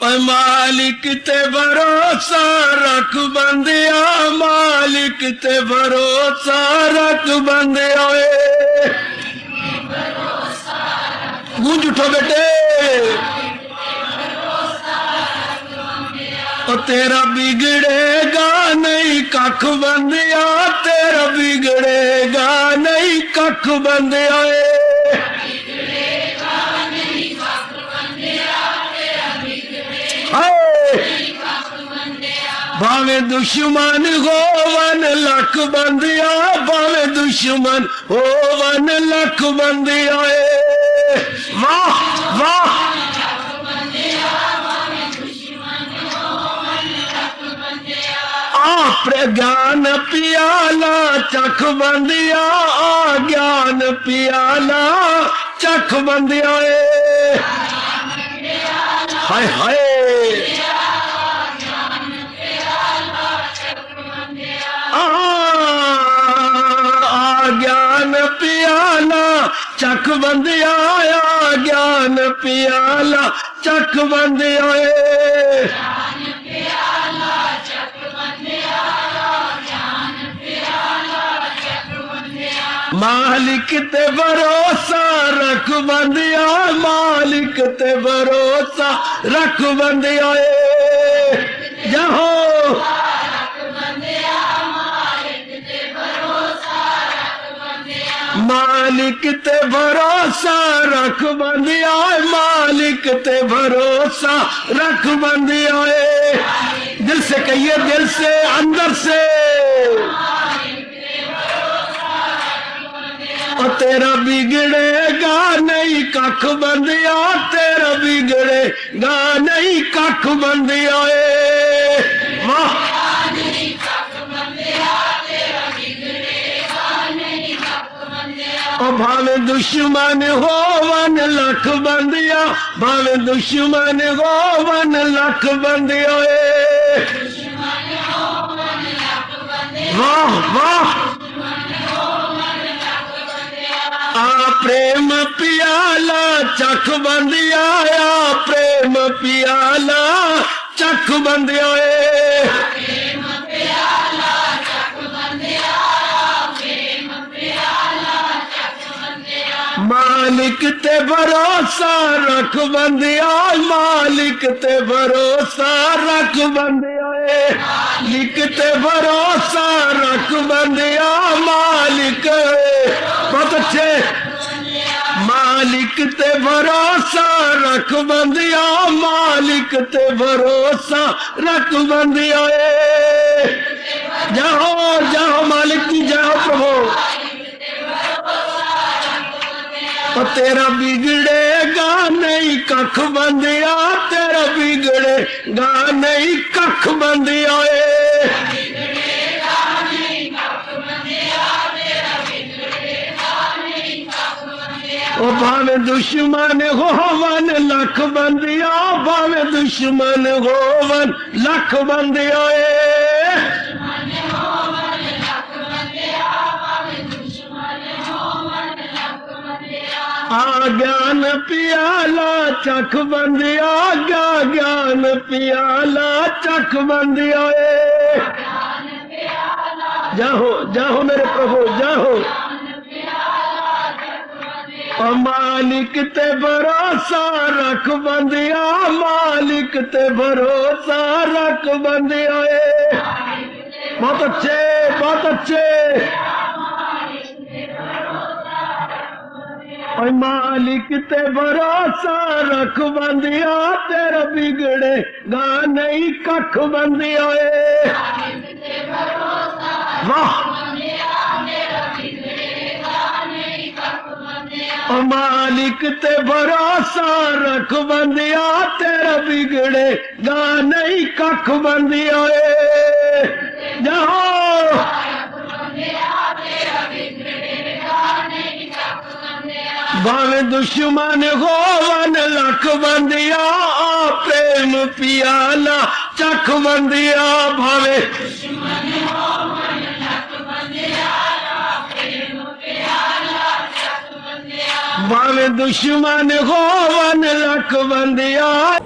और मालिक ते भरोसा रख बंदिया, मालिक ते भरोसा रख बंदिया। गूंज उठो बेटे। और तेरा बिगड़ेगा नहीं कख बंदिया, तेरा बिगड़ेगा नहीं कख बंदिया। भावे दुश्मन हो वन लख बंदिया, भावे दुश्मन हो वन लख बंदिया। वाह वाह। ज्ञान पियाला चख बंदिया, ज्ञान पियाला चख बंदिया। हाय हाय। ज्ञान पियाला चख बंदिया, ज्ञान पियाला चख बंदिया। मालिक ते भरोसा रख बंदिया, मालिक ते भरोसा रख बंदिया। जहो मालिक ते भरोसा रख बंदिया, मालिक ते भरोसा रख बंदिया। दिल से कहिए, दिल से, अंदर से। और तेरा बिगड़ेगा नहीं कख बंदिया, तेरा बिगड़ेगा नहीं कख बंदिया। वाह। और भावे दुश्मन हो वन लख बंदिया, भावे दुश्मन हो वन लख बंदिया। वाह वाह। प्रेम पियाला चख बंदिया, प्रेम पियाला चख बंदिया। मालिक ते भरोसा रख बंदिया, मालिक ते भरोसा रख बंदिया। मालिक ते भरोसा रख बंदिया, मालिक। बहुत अच्छे। मालिक ते भरोसा रख बंदिया, मालिक ते भरोसा रख बंदिया। जाओ जाओ मालिक की जाओ प्रभु। और तेरा बिगड़ेगा नहीं कख बंदिया, तेरा बिगड़ेगा नहीं कख बंदिया। ओ भावे दुश्मन हो वन लख बंदिया, भावे दुश्मन हो वन लख बंदिया। ज्ञान पियाला चख बंदिया, ज्ञान पियाला चख बंदिया। जाओ जाओ मेरे प्रभु जाओ। और मालिक ते भरोसा रख बंदिया, मालिक ते भरोसा रख बंदिया। बहुत अच्छे बहुत अच्छे। और मालिक ते भरोसा रख बंदिया, तेरा बिगड़ेगा नहीं कख बंदिया। वाह। और मालिक ते भरोसा रख बंदिया, तेरा बिगड़ेगा नहीं कख बंदिया। जाओ। भावे दुश्मन हो वन लख बंदिया, प्रेम पियाला चख बंदिया। भावे भावे दुश्मन हो वन लख बंदिया।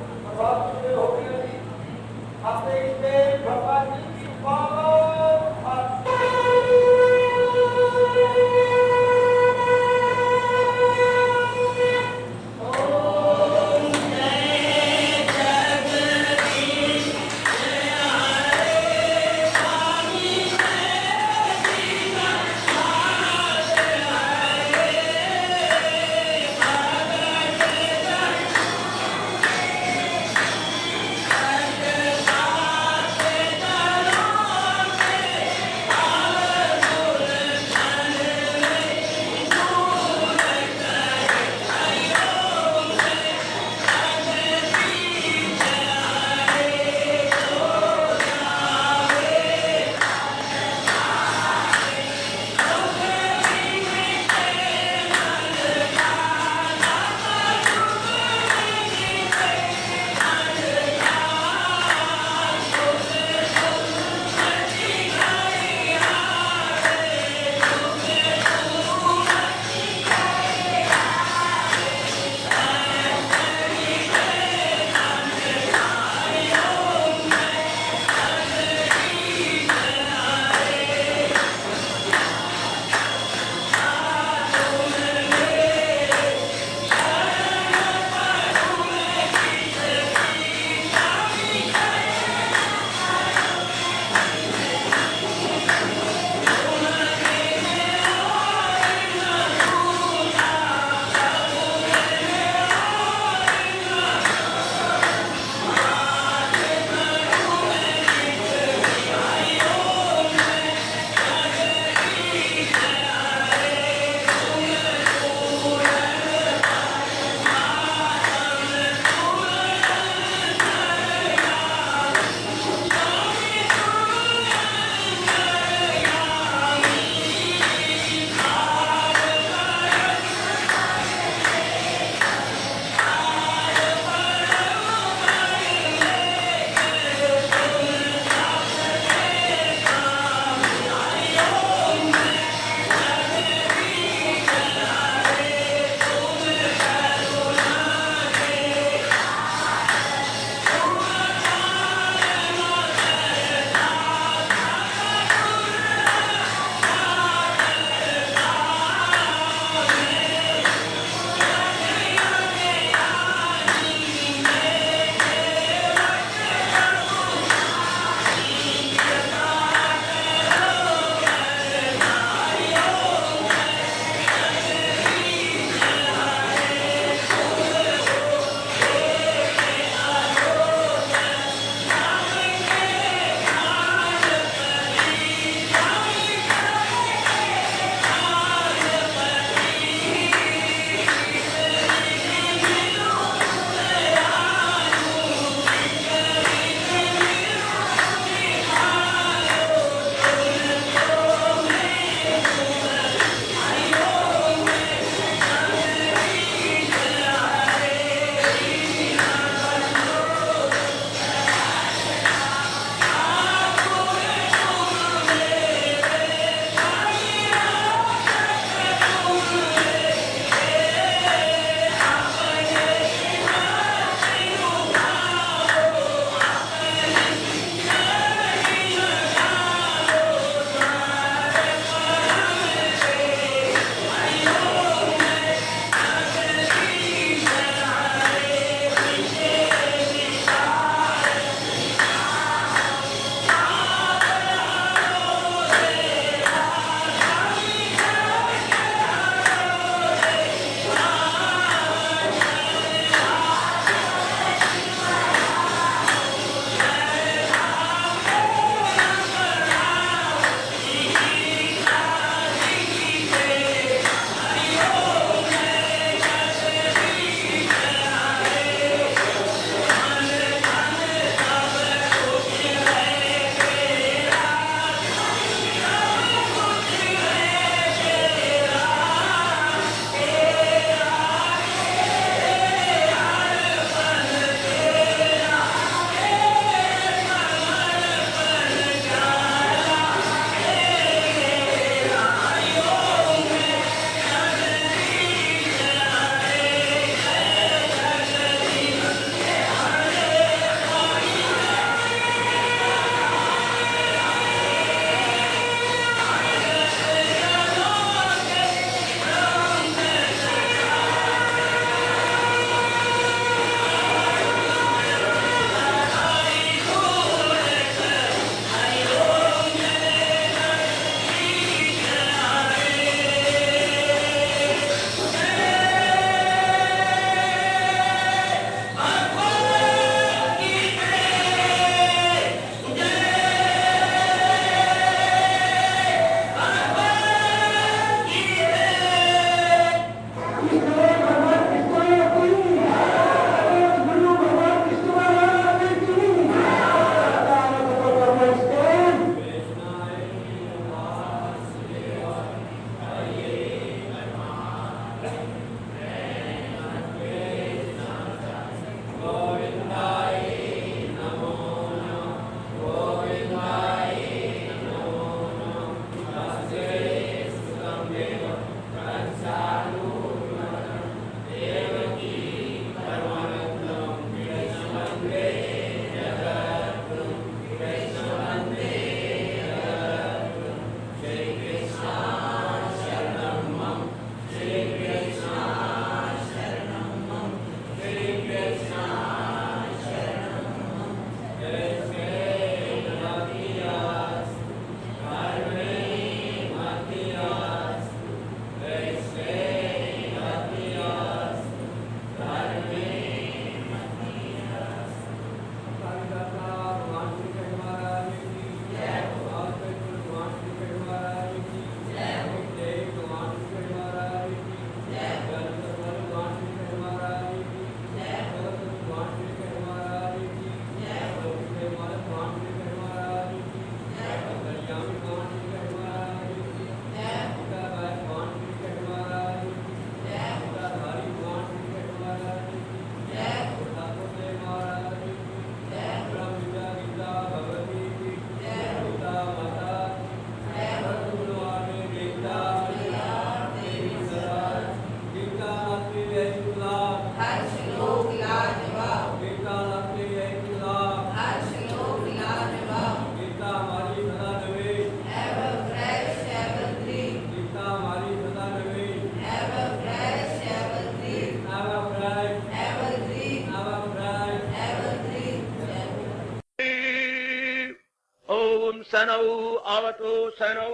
सनौ अवतु सनौ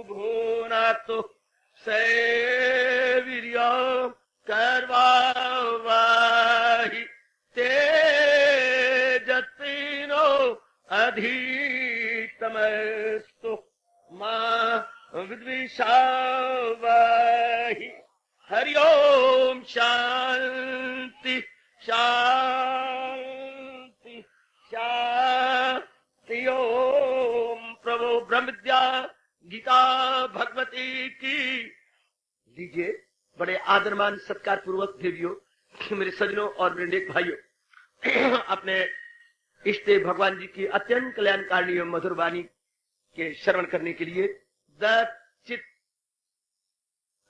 भुनक्तु सेवीर्यो कर्वावहि तेजस्विनो अधितमस्तु मा विद्विषावहि। हरि ओम शांति शांति शांति। ओम प्रभु ब्रह्म विद्या गीता भगवती की। लीजिए बड़े आदरमान सत्कार पूर्वक देवियों, मेरे सज्जनों और मेरे नेक भाइयों, अपने इष्ट देव भगवान जी की अत्यंत कल्याणकारिणी एवं मधुर वाणी के श्रवण करने के लिए दत्त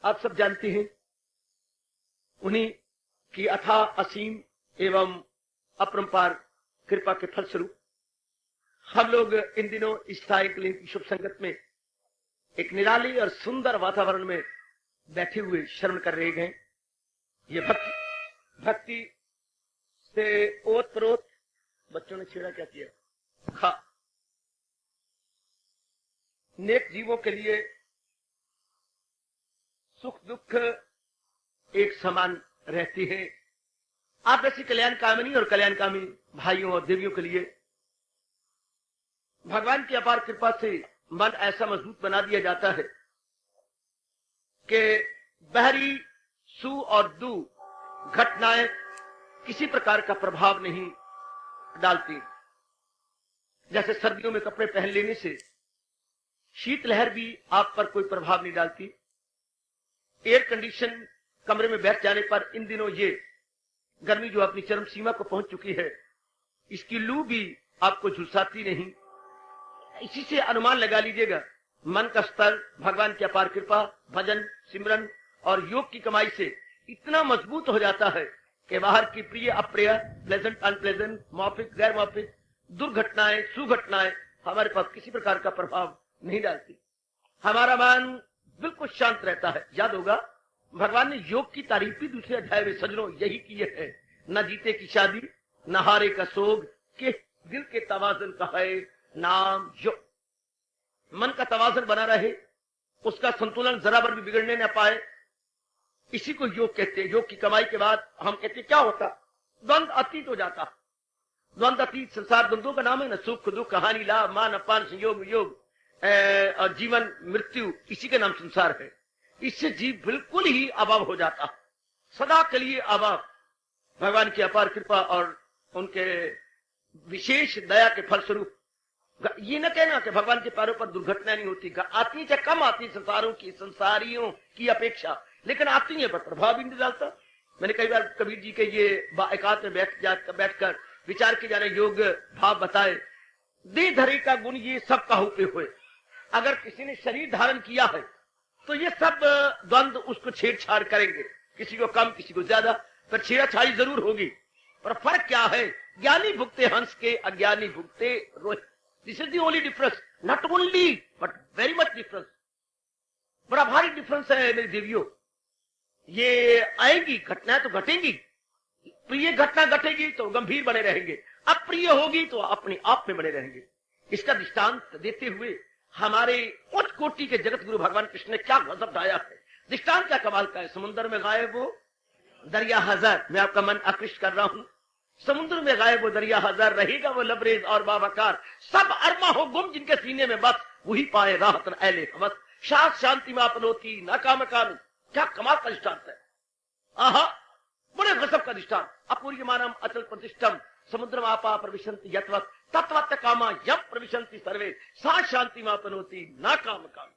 आप सब जानते हैं, उन्हीं की अथाह असीम एवं अपरंपार कृपा के फलस्वरूप हम लोग इन दिनों इस सायंकालीन की शुभ संगत में एक निराली और सुंदर वातावरण में बैठे हुए श्रवण कर रहे गए। ये भक्ति से ओत प्रोत बच्चों ने छेड़ा क्या किया खा नेक जीवों के लिए सुख दुख एक समान रहती है। आप ऐसी कल्याण कामिनी और कल्याणकामी भाइयों और देवियों के लिए भगवान की अपार कृपा से मन ऐसा मजबूत बना दिया जाता है कि बहरी सु और दू घटनाएं किसी प्रकार का प्रभाव नहीं डालती। जैसे सर्दियों में कपड़े पहन लेने से शीतलहर भी आप पर कोई प्रभाव नहीं डालती। एयर कंडीशन कमरे में बैठ जाने पर इन दिनों ये गर्मी जो अपनी चरम सीमा को पहुंच चुकी है, इसकी लू भी आपको झुलसाती नहीं। इसी से अनुमान लगा लीजिएगा, मन का स्तर भगवान की अपार कृपा, भजन, सिमरन और योग की कमाई से इतना मजबूत हो जाता है कि बाहर की प्रिय अप्रिय, प्लेजेंट अनप्लेजेंट, मौफिक गैर मौफिक, दुर्घटनाएं सुघटनाएं हमारे पास किसी प्रकार का प्रभाव नहीं डालती। हमारा मन बिल्कुल शांत रहता है। याद होगा भगवान ने योग की तारीफ भी दूसरे अध्याय में सज्जनों यही की है, न जीते की शादी न हारे का सोग, के दिल के तवाजन का है नाम योग। मन का तवाजन बना रहे, उसका संतुलन जरा भर भी बिगड़ने न पाए, इसी को योग कहते हैं। योग की कमाई के बाद हम कहते क्या होता, द्वंद अतीत हो जाता। द्वंद अतीत संसार द्वंद्वों का नाम है ना, सुख दुख हानि लाभ मान अपान संयोग योग और जीवन मृत्यु, इसी का नाम संसार है। इससे जीव बिल्कुल ही अभाव हो जाता, सदा के लिए अभाव। भगवान की अपार कृपा और उनके विशेष दया के फलस्वरूप ये न कहना कि भगवान के पैरों पर दुर्घटना नहीं होती, आती चाहे कम आती संसारियों की अपेक्षा, लेकिन आती है पर प्रभाव भी नहीं डालता। मैंने कई बार कबीर जी के ये एकांत में बैठकर विचार किए जा रहे योग भाव बताए, दे धरे का गुण ये सब काहू पे हुए। अगर किसी ने शरीर धारण किया है तो ये सब द्वंद्व उसको छेड़छाड़ करेंगे, किसी को कम किसी को ज्यादा, पर छेड़छाड़ी जरूर होगी। पर फर्क क्या है, ज्ञानी भुगते हंस के अज्ञानी भुगते रोए। This is the only difference, not only but very much difference. बड़ा भारी डिफरेंस है मेरी देवियों। ये आएगी घटनाएं तो घटेंगी, प्रिय घटना घटेगी तो गंभीर बने रहेंगे, अप्रिय होगी तो अपने आप में बने रहेंगे। इसका दृष्टांत देते हुए हमारे उच्च कोटि के जगत गुरु भगवान कृष्ण ने क्या गजब ढाया है। दृष्टांत क्या कमाल का है। समुद्र में गायब वो दरिया हजार, मैं आपका मन आकृष्ट कर रहा हूं। समुद्र में गायब वो दरिया हजार, रहेगा वो लबरेज और बाबाकार, सब अरमा हो गुम जिनके सीने में बस, वही पाए राहत ऐले हवस, शांत शांति में अपनोती ना काम कामी। क्या कमाल का दृष्टांत है। आहा, बड़े गजब का दृष्टांत। अपूर्यमानम अचल प्रतिष्ठम समुद्र आपा प्रविशंति यत्वत् तत्वत् कामा यम प्रविशंति सर्वे सा शांति मापनोती ना काम कामी।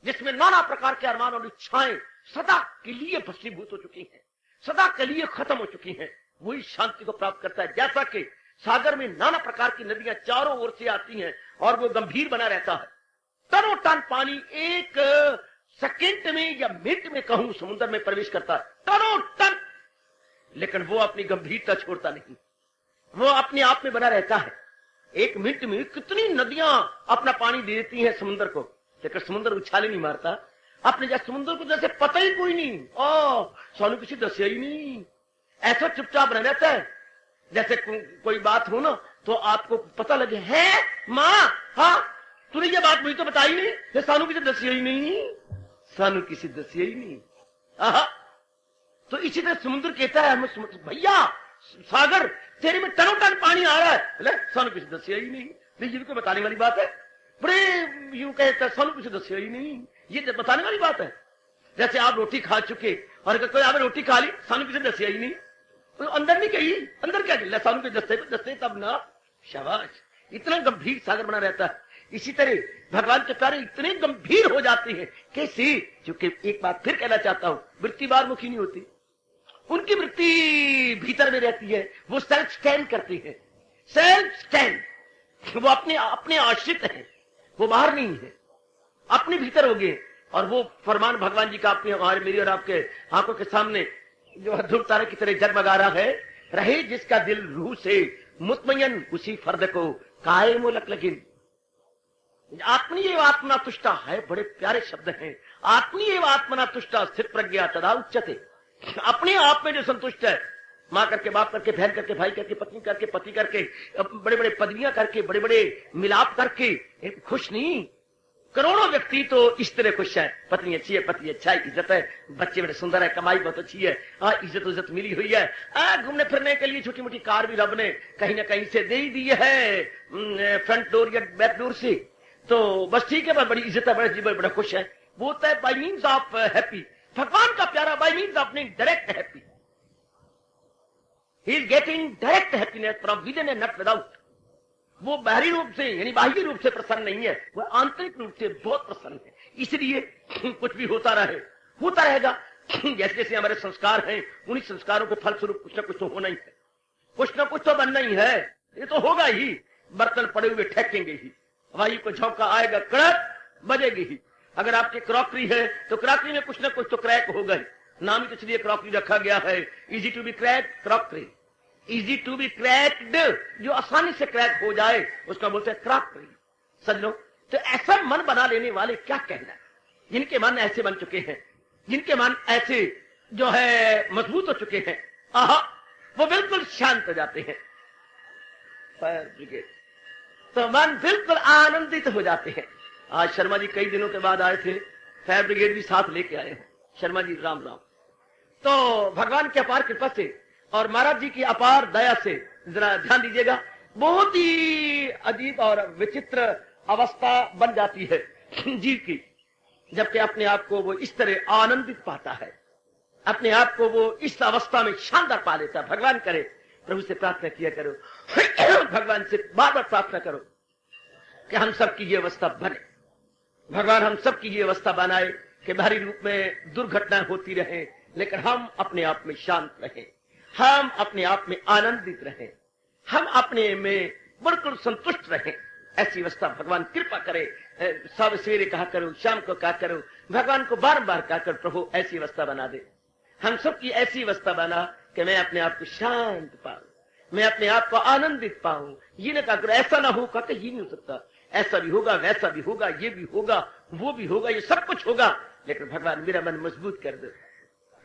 जिसमें नाना प्रकार के अरमान और इच्छाएं सदा के लिए भस्मीभूत हो चुकी हैं, सदा के लिए खत्म हो चुकी हैं, वही शांति को प्राप्त करता है। जैसा कि सागर में नाना प्रकार की नदियां चारों ओर से आती हैं और वो गंभीर बना रहता है। टनों टन पानी एक सेकेंड में या मिनट में कहूं समुद्र में प्रवेश करता है, टनों टन, लेकिन वो अपनी गंभीरता छोड़ता नहीं, वो अपने आप में बना रहता है। एक मिनट में कितनी नदियां अपना पानी दे देती हैं समुद्र को, लेकिन समुद्र उछाले नहीं मारता अपने। जैसे समुद्र को जैसे पता ही कोई नहीं, सोनू किसी दसिया ही नहीं, ऐसा चुपचाप रह रहता है। जैसे कोई बात हो ना तो आपको पता लगे है मां, हाँ तूने ये बात मुझे तो बताई नहीं, ये सानू किसी दसी ही नहीं, सानू किसी दसी ही नहीं। आहा, तो इसी तरह समुद्र कहता है भैया सागर तेरे में टनों टन पानी आ रहा है, सानू किसी दसिया ही नहीं। ये तो बताने वाली बात है, बड़े यूं कहता है सानू किसी दसिया ही नहीं, ये बताने वाली बात है। जैसे आप रोटी खा चुके और अगर कोई आपने रोटी खा ली, सानू किसी दसिया ही नहीं, तो अंदर नहीं कही, अंदर क्या चल सानू के दस्ते तब ना, शाबाश। इतना गंभीर सागर बना रहता है। इसी तरह भगवान के प्यारे इतने गंभीर हो जाते हैं कैसे, क्योंकि एक बात फिर कहना चाहता हूं, वृत्ति बार मुखी नहीं होती, उनकी वृत्ति भीतर में रहती है, वो सेल्फ स्टैंड करती है, सेल्फ स्टैंड, वो अपने आश्रित है, वो बाहर नहीं है, अपने भीतर हो गए। और वो फरमान भगवान जी का अपने हमारे मेरी और आपके आंखों के सामने जो ध्रुव तारे की तरह जगमगा रहा है, रहे जिसका दिल रूह से मुतमयन उसी फर्द को काये मोलक लगिन। आत्मनी एवं आत्मना तुष्टा है, बड़े प्यारे शब्द हैं। आत्मनी एवं आत्मना तुष्टा स्थिर प्रज्ञा तदा उच्यते। अपने आप में जो संतुष्ट है, मां करके बाप करके बहन करके भाई करके पत्नी करके पति करके बड़े बड़े पदवियां करके बड़े बड़े मिलाप करके खुश नहीं, करोड़ों व्यक्ति तो इस तरह खुश है, पत्नी अच्छी है, पति अच्छा है, इज्जत है, बच्चे बड़े सुंदर है, कमाई बहुत अच्छी है, इज्जत मिली हुई है, घूमने फिरने के लिए छोटी मोटी कार भी रब ने कहीं ना कहीं से दे ही दी है, फ्रंट डोर या बैक डोर से, तो बस ठीक है, बड़ी इज्जत है, बड़े जीवन बड़ा खुश है। वो होता है बाई मीन्स ऑफ हैप्पी। भगवान का प्यारा बाई मीन्स ऑफ नहीं, direct happy, he is getting direct happiness from with in and not without. वो बाहरी रूप से यानी बाह्य रूप से प्रसन्न नहीं है, वो आंतरिक रूप से बहुत प्रसन्न है। इसलिए कुछ भी होता रहेगा। जैसे जैसे हमारे संस्कार हैं, उन्हीं संस्कारों के फलस्वरूप कुछ ना कुछ तो होना ही है, कुछ ना कुछ तो बनना ही है, ये तो होगा ही। बर्तन पड़े हुए ठेकेंगे ही, हवाई को झोंका आएगा, कड़क बजेगी ही। अगर आपकी क्रॉकरी है तो क्रॉकरी में कुछ ना कुछ तो क्रैक होगा ही, नाम ही तो इसलिए क्रॉकरी रखा गया है, easy to be crack crockery, easy to be cracked, जो आसानी से क्रैक हो जाए उसका बोलते हैं क्रॉकरी। समझ लो, तो ऐसा मन बना लेने वाले क्या कहना, जिनके मन ऐसे बन चुके हैं, जिनके मन ऐसे जो है मजबूत हो चुके हैं, आहा, वो बिल्कुल शांत हो जाते हैं, तो मन बिल्कुल आनंदित हो जाते हैं। आज शर्मा जी कई दिनों के बाद आए थे, फायर ब्रिगेड भी साथ लेके आए हैं। शर्मा जी राम राम। तो भगवान की अपार कृपा से और महाराज जी की अपार दया से जरा ध्यान दीजिएगा, बहुत ही अजीब और विचित्र अवस्था बन जाती है जीव की, जबकि अपने आप को वो इस तरह आनंदित पाता है, अपने आप को वो इस अवस्था में शानदार पा लेता है। भगवान करे, प्रभु से प्रार्थना किया करो, भगवान से बार बार प्रार्थना करो कि हम सबकी ये अवस्था बने, भगवान हम सबकी ये अवस्था बनाए कि बाहरी रूप में दुर्घटनाएं होती रहे, लेकिन हम अपने आप में शांत रहें, हम अपने आप में आनंदित रहें, हम अपने में बिल्कुल संतुष्ट रहें। ऐसी अवस्था भगवान कृपा करे। सब सवेरे कहा करो, शाम को कहा करो, भगवान को बार बार कहा कर, प्रभु ऐसी अवस्था बना दे, हम सबकी ऐसी अवस्था बना कि मैं अपने आप को शांत पाऊं, मैं अपने आप को आनंदित पाऊं। ये न कहा ऐसा ना हो, कहते ही नहीं हो सकता, ऐसा भी होगा, वैसा भी होगा, ये भी होगा, वो भी होगा, ये सब कुछ होगा, लेकिन भगवान मेरा मन मजबूत कर दो,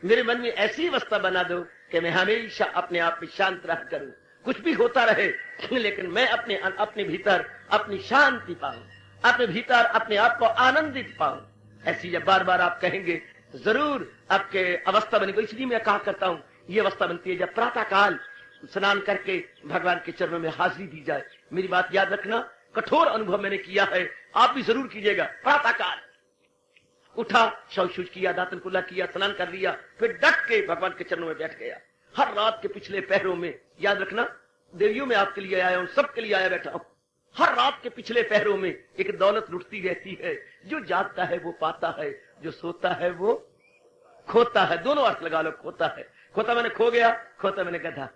मेरे मन में ऐसी अवस्था बना दो कि मैं हमेशा अपने आप में शांत रह करूं, कुछ भी होता रहे लेकिन मैं अपने भीतर अपनी शांति पाऊं, अपने भीतर अपने आप को आनंदित पाऊं। ऐसी जब बार बार आप कहेंगे तो जरूर आपके अवस्था बनेगी। इसलिए मैं कहा करता हूं, ये अवस्था बनती है जब प्रातः काल स्नान करके भगवान के चरणों में हाजिरी दी जाए। मेरी बात याद रखना, कठोर अनुभव मैंने किया है, आप भी जरूर कीजिएगा। प्रातः काल उठा, शौच किया, दातन कुल्ला किया, स्नान कर लिया, फिर डट के भगवान के चरणों में बैठ गया। हर रात के पिछले पहरों में, याद रखना, देवियों में आपके लिए आया हूं, सबके लिए आया बैठा हूं, हर रात के पिछले पहरों में एक दौलत लुटती रहती है। जो जागता है वो पाता है, जो सोता है वो खोता है। दोनों अर्थ लगा लो, खोता है, खोता मैंने खो गया, खोता मैंने गधा।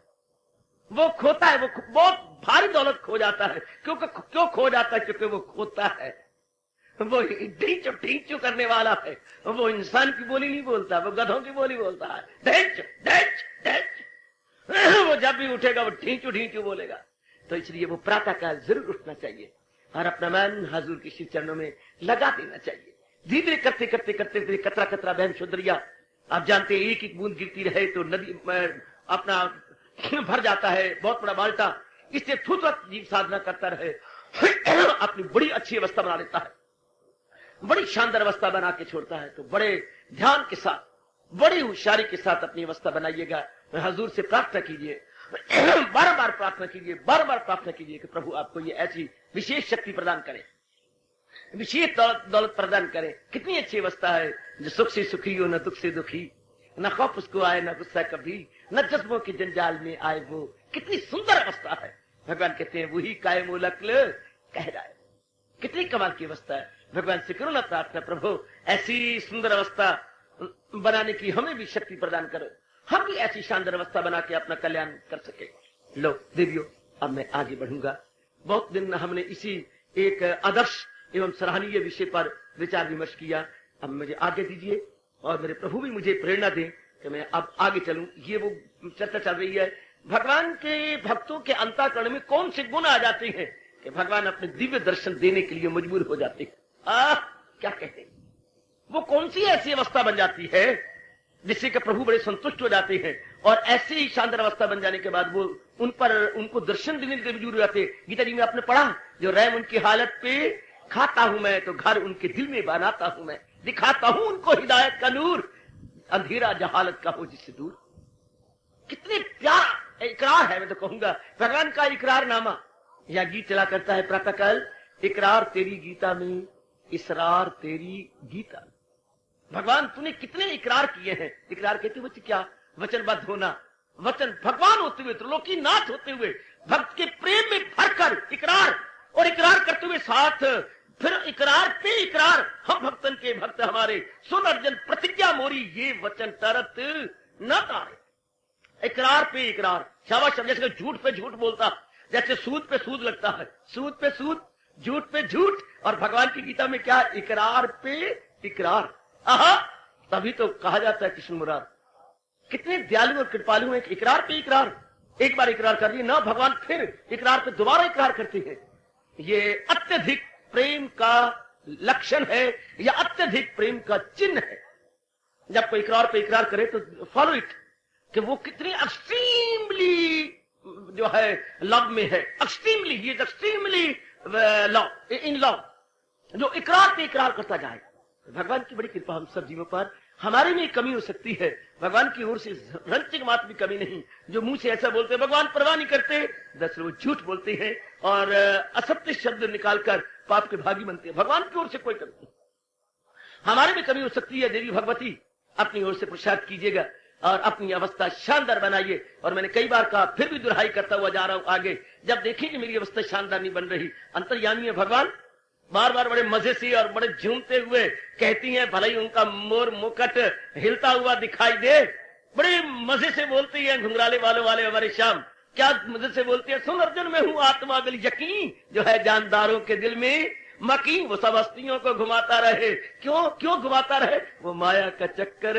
वो खोता है, वो बहुत भारी दौलत खो जाता है। क्यों खो जाता है? क्योंकि वो खोता है, वो ढींचू ढींचू करने वाला है। वो इंसान की बोली नहीं बोलता, वो गधों की बोली बोलता है। ढेंच ढेंच ढेंच, वो जब भी उठेगा वो ढींचू ढींचू बोलेगा। तो इसलिए वो प्रातः काल जरूर उठना चाहिए और अपना मन हजूर के श्री चरणों में लगा देना चाहिए। धीरे धीरे करते करते करते कतरा कतरा बहन सुंदरिया, आप जानते हैं एक एक बूंद गिरती रहे तो नदी अपना भर जाता है, बहुत बड़ा बाल्टा। इससे फुतरत जीव साधना करता रहे, अपनी बड़ी अच्छी अवस्था बना लेता है, बड़ी शानदार अवस्था बना के छोड़ता है। तो बड़े ध्यान के साथ, बड़ी होशियारी के साथ अपनी अवस्था बनाइएगा। हजूर से प्रार्थना कीजिए, बार बार प्रार्थना कीजिए, बार बार प्रार्थना कीजिए कि प्रभु आपको ये ऐसी विशेष शक्ति प्रदान करें, विशेष दौलत प्रदान करें। कितनी अच्छी अवस्था है, जो सुख से सुखी हो, न दुख से दुखी, न खौफ उसको आए, न गुस्सा कभी, न जज्बों के जंजाल में आए वो। कितनी सुंदर अवस्था है। भगवान कहते हैं वही कायम उलकल कह रहा है। कितनी कमाल की अवस्था है। भगवान से करो ना प्रार्थना, प्रभु ऐसी सुंदर अवस्था बनाने की हमें भी शक्ति प्रदान करो, हम भी ऐसी शानदार अवस्था बना के अपना कल्याण कर सके। लो देवियों, अब मैं आगे बढ़ूंगा। बहुत दिन हमने इसी एक आदर्श एवं सराहनीय विषय पर विचार विमर्श किया। अब मुझे आगे दीजिए और मेरे प्रभु भी मुझे प्रेरणा दें कि मैं अब आगे चलूं। ये वो चर्चा चल रही है, भगवान के भक्तों के अंतःकरण में कौन से गुण आ जाते हैं कि भगवान अपने दिव्य दर्शन देने के लिए मजबूर हो जाते हैं। क्या कहते हैं, वो कौन सी ऐसी अवस्था बन जाती है जिससे कि प्रभु बड़े संतुष्ट हो जाते हैं, और ऐसी ही शानदार अवस्था बन जाने के बाद वो उनको दर्शन देने के लिए मजबूर हो जाते हैं। गीता जी में आपने पढ़ा, जो रैम उनकी हालत पे खाता हूं मैं, तो घर उनके दिल में बनाता हूं मैं, दिखाता हूं उनको हिदायत का नूर, अंधेरा जहालत का हो जिससे दूर। कितने प्यारा इकरार है, मैं तो कहूंगा भगवान का इकरारनामा। यह गीत चला करता है प्रातःकाल, इकरार तेरी गीता में, इसरार तेरी गीता। भगवान तूने कितने इकरार किए हैं। इकरार कहते हुए क्या, वचनबद्ध होना, वचन भगवान होते हुए, त्रिलोकीनाथ होते हुए, भक्त के प्रेम में भरकर इकरार, और इकरार करते हुए साथ फिर इकरार पे इकरार। हम भक्तन के भक्त हमारे, सुन अर्जन प्रतिज्ञा मोरी, ये वचन तरत न तारे। इकरार पे इकरार, शाबाश। जैसे झूठ पे झूठ बोलता, जैसे सूद पे सूद लगता है, सूद पे सूद, झूठ पे झूठ। और भगवान की गीता में क्या, इकरार पे इकरार। तभी तो कहा जाता है कृष्ण मुरार कितने दयालु और कृपालु हैं। इकरार पे इकरार, एक बार इकरार कर लिया ना, भगवान फिर इकरार पे दोबारा इकरार करते हैं। ये अत्यधिक प्रेम का लक्षण है, या अत्यधिक प्रेम का चिन्ह है। जब कोई इकरार पे इकरार करे तो फॉलो इट, कि वो कितनी एक्सट्रीमली जो है लव में है, extremely, he is extremely love in love, जो इकरार पे इकरार करता जाए। भगवान की बड़ी कृपा हम सब जीवों पर। हमारे में कमी हो सकती है, भगवान की ओर से रंचिक मात्र भी कमी नहीं। जो मुंह से ऐसा बोलते भगवान परवाह नहीं करते, दरअसल वो झूठ बोलते हैं और असत्य शब्द निकालकर पाप के भागी बनते हैं। भगवान की ओर से कोई कमी नहीं, हमारे में कमी हो सकती है। देवी भगवती अपनी ओर से प्रसाद कीजिएगा और अपनी अवस्था शानदार बनाइए। और मैंने कई बार कहा, फिर भी दुहाई करता हुआ जा रहा हूं आगे, जब देखेंगे मेरी अवस्था शानदार नहीं बन रही, अंतर्यामी है भगवान, बार बार बड़े मजे से और बड़े झूमते हुए कहती हैं, भले ही उनका मोर मुकुट हिलता हुआ दिखाई दे, बड़े मजे से बोलती है, घुंघराले वालों वाले हमारे श्याम क्या मजे से बोलती है, सुन अर्जुन में हूँ आत्मा बिल यकीन, जो है जानदारों के दिल में मकीन, वो सब हस्तियों को घुमाता रहे। क्यों क्यों घुमाता रहे, वो माया का चक्कर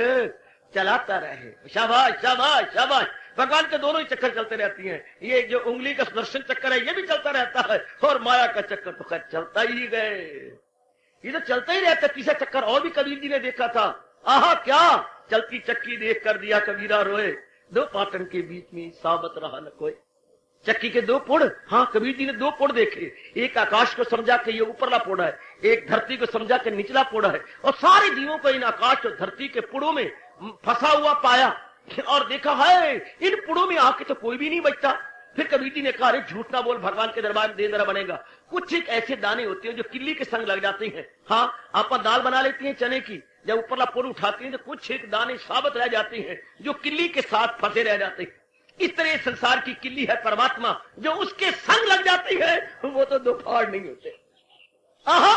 चलाता रहे। शाबाश शाबाश शाबाश। भगवान के दोनों ही चक्कर चलते रहती हैं। ये जो उंगली का सुदर्शन चक्कर है ये भी चलता रहता है, और माया का चक्कर तो खैर चलता ही गए, ये तो चलता ही रहता। तीसरा चक्कर और भी कबीर जी ने देखा था। आहा, क्या चलती चक्की देख कर दिया कबीरा रोए, दो पाटन के बीच में साबत रहा न कोई। चक्की के दो पुड़, हाँ कबीर जी ने दो पुड़ देखे, एक आकाश को समझा के ये ऊपरला पुड़ है, एक धरती को समझा के निचला पुड़ है, और सारे जीवों को इन आकाश और धरती के पुड़ों में फंसा हुआ पाया और देखा है इन पुड़ों में आके तो कोई भी नहीं बचता। फिर कबीर जी ने कहा, अरे झूठ ना बोल, भगवान के दरबार में देर बनेगा। कुछ एक ऐसे दाने होते हैं जो किल्ली के संग लग जाते हैं। हाँ, आप दाल बना लेती हैं चने की, जब ऊपरला पुड़ उठाती हैं तो कुछ एक दाने साबित रह जाते हैं जो किल्ली के साथ फंसे रह जाते हैं। इस तरह संसार की किल्ली है परमात्मा, जो उसके संग लग जाती है वो तो दो फाड़ नहीं होते। आहा,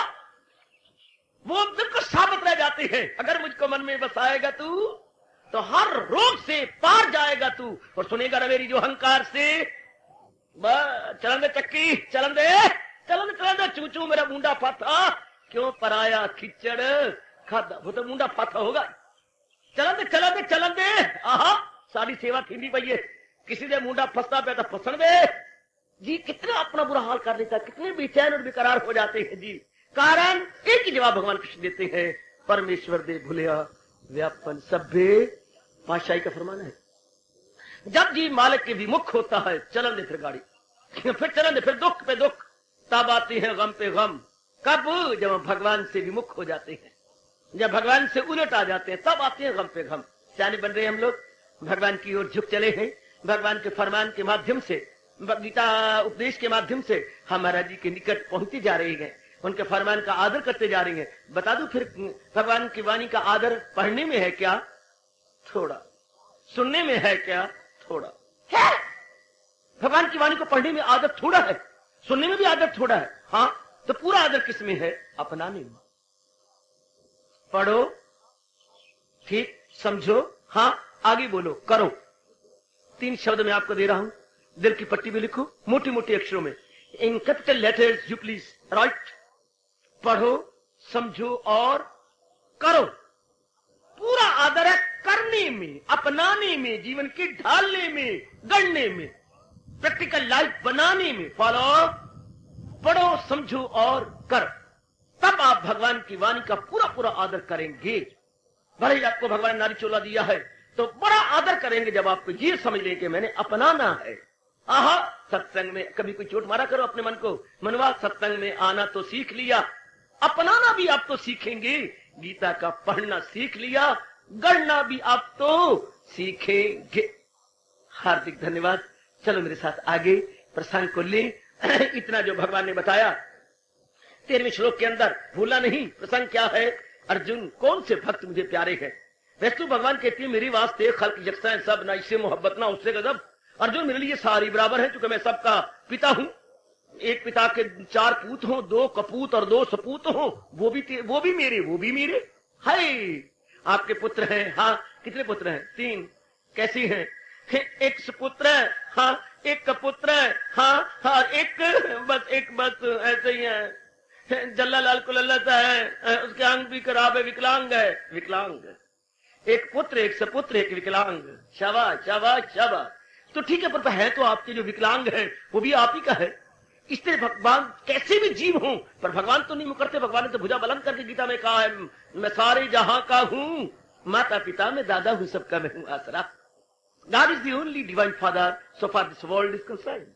वो बिल्कुल साबित रह जाते हैं। अगर मुझको मन में बसाएगा तू तो हर रोग से पार जाएगा तू, और सुनेगा ना मेरी जो अहंकार से, चलन दे चक्की, चलन दे चलन दे चलन दे, चू चू मेरा मुंडा फाथा, क्यों पराया खिचड़ खादा, वो तो मुंडा फाथा होगा। चलन दे चलन दे चलन दे। आहा, सारी सेवा थी पई है, किसी ने मुंडा फंसता पे तो फंसन दे जी। कितना अपना बुरा हाल कर देता, कितने बेचैन और बेकरार हो जाते हैं जी। कारण एक ही जवाब भगवान कृष्ण देते हैं, परमेश्वर दे भूलिया व्यापन सभ्य, पातशाही का फरमान है। जब जी मालिक के विमुख होता है, चलन दे फिर गाड़ी, फिर चलन, फिर दुख पे दुख, तब आती है गम पे गम। कब? जब हम भगवान से विमुख हो जाते हैं, जब भगवान से उलट आ जाते हैं, तब आते हैं गम पे गम। सियाने बन रहे हैं हम लोग, भगवान की ओर झुक चले हैं, भगवान के फरमान के माध्यम से, गीता उपदेश के माध्यम से हम महाराज जी के निकट पहुंचते जा रहे हैं, उनके फरमान का आदर करते जा रहे हैं। बता दूं फिर, भगवान की वाणी का आदर पढ़ने में है क्या? थोड़ा। सुनने में है क्या? थोड़ा है। भगवान की वाणी को पढ़ने में आदर थोड़ा है, सुनने में भी आदर थोड़ा है। हाँ, तो पूरा आदर किस में है? अपनाने में। पढ़ो, ठीक समझो, हाँ आगे बोलो, करो। 3 शब्द मैं आपको दे रहा हूं, दिल की पट्टी भी लिखो मोटी मोटी अक्षरों में, in capital letters you please right. पढ़ो, समझो और करो। पूरा आदर है करने में, अपनाने में, जीवन के ढालने में, गढ़ने में, प्रैक्टिकल लाइफ बनाने में। फॉलो, पढ़ो, समझो और करो, तब आप भगवान की वाणी का पूरा पूरा आदर करेंगे। भले ही आपको भगवान ने नारी चोला दिया है तो बड़ा आदर करेंगे जब आपको ये समझ ले कि मैंने अपनाना है। आहा, सत्संग में कभी कोई चोट मारा करो अपने मन को, मनवा सत्संग में आना तो सीख लिया, अपनाना भी आप तो सीखेंगे। गीता का पढ़ना सीख लिया, गढ़ना भी आप तो सीखेंगे। हार्दिक धन्यवाद। चलो मेरे साथ आगे प्रसंग को ले। इतना जो भगवान ने बताया 13वें श्लोक के अंदर, भूला नहीं प्रसंग क्या है? अर्जुन, कौन से भक्त मुझे प्यारे हैं? वैसे तो भगवान कहती है मेरी वास्ते खल्क यकसा सब, ना इससे मोहब्बत ना उससे गजब। अर्जुन, मेरे लिए सारी बराबर है, क्योंकि मैं सबका पिता हूं। एक पिता के 4 पूत हो, 2 कपूत और 2 सपूत हो, वो भी मेरे। हाय, आपके पुत्र हैं? हाँ। कितने पुत्र हैं? 3। कैसी हैं? एक सुपुत्र है, हाँ, एक कपुत्र है, हाँ, हाँ, एक बस ऐसे ही है। जल्ला लाल को लल्लता है, उसके अंग भी खराब है, विकलांग है। एक पुत्र, एक सपुत्र, एक विकलांग। शाबाश शाबाश शाबाश। तो ठीक है, पर है तो आपके जो विकलांग है वो भी आप ही का है। इसलिए भगवान कैसे भी जीव हों, पर भगवान तो नहीं मुकरते। भगवान ने तो भुजा बुलंद करके गीता में कहा है, मैं सारे जहां का हूं, माता पिता में दादा हूं, सबका मैं हूं आसरा। God is the only divine father so far this world is concerned।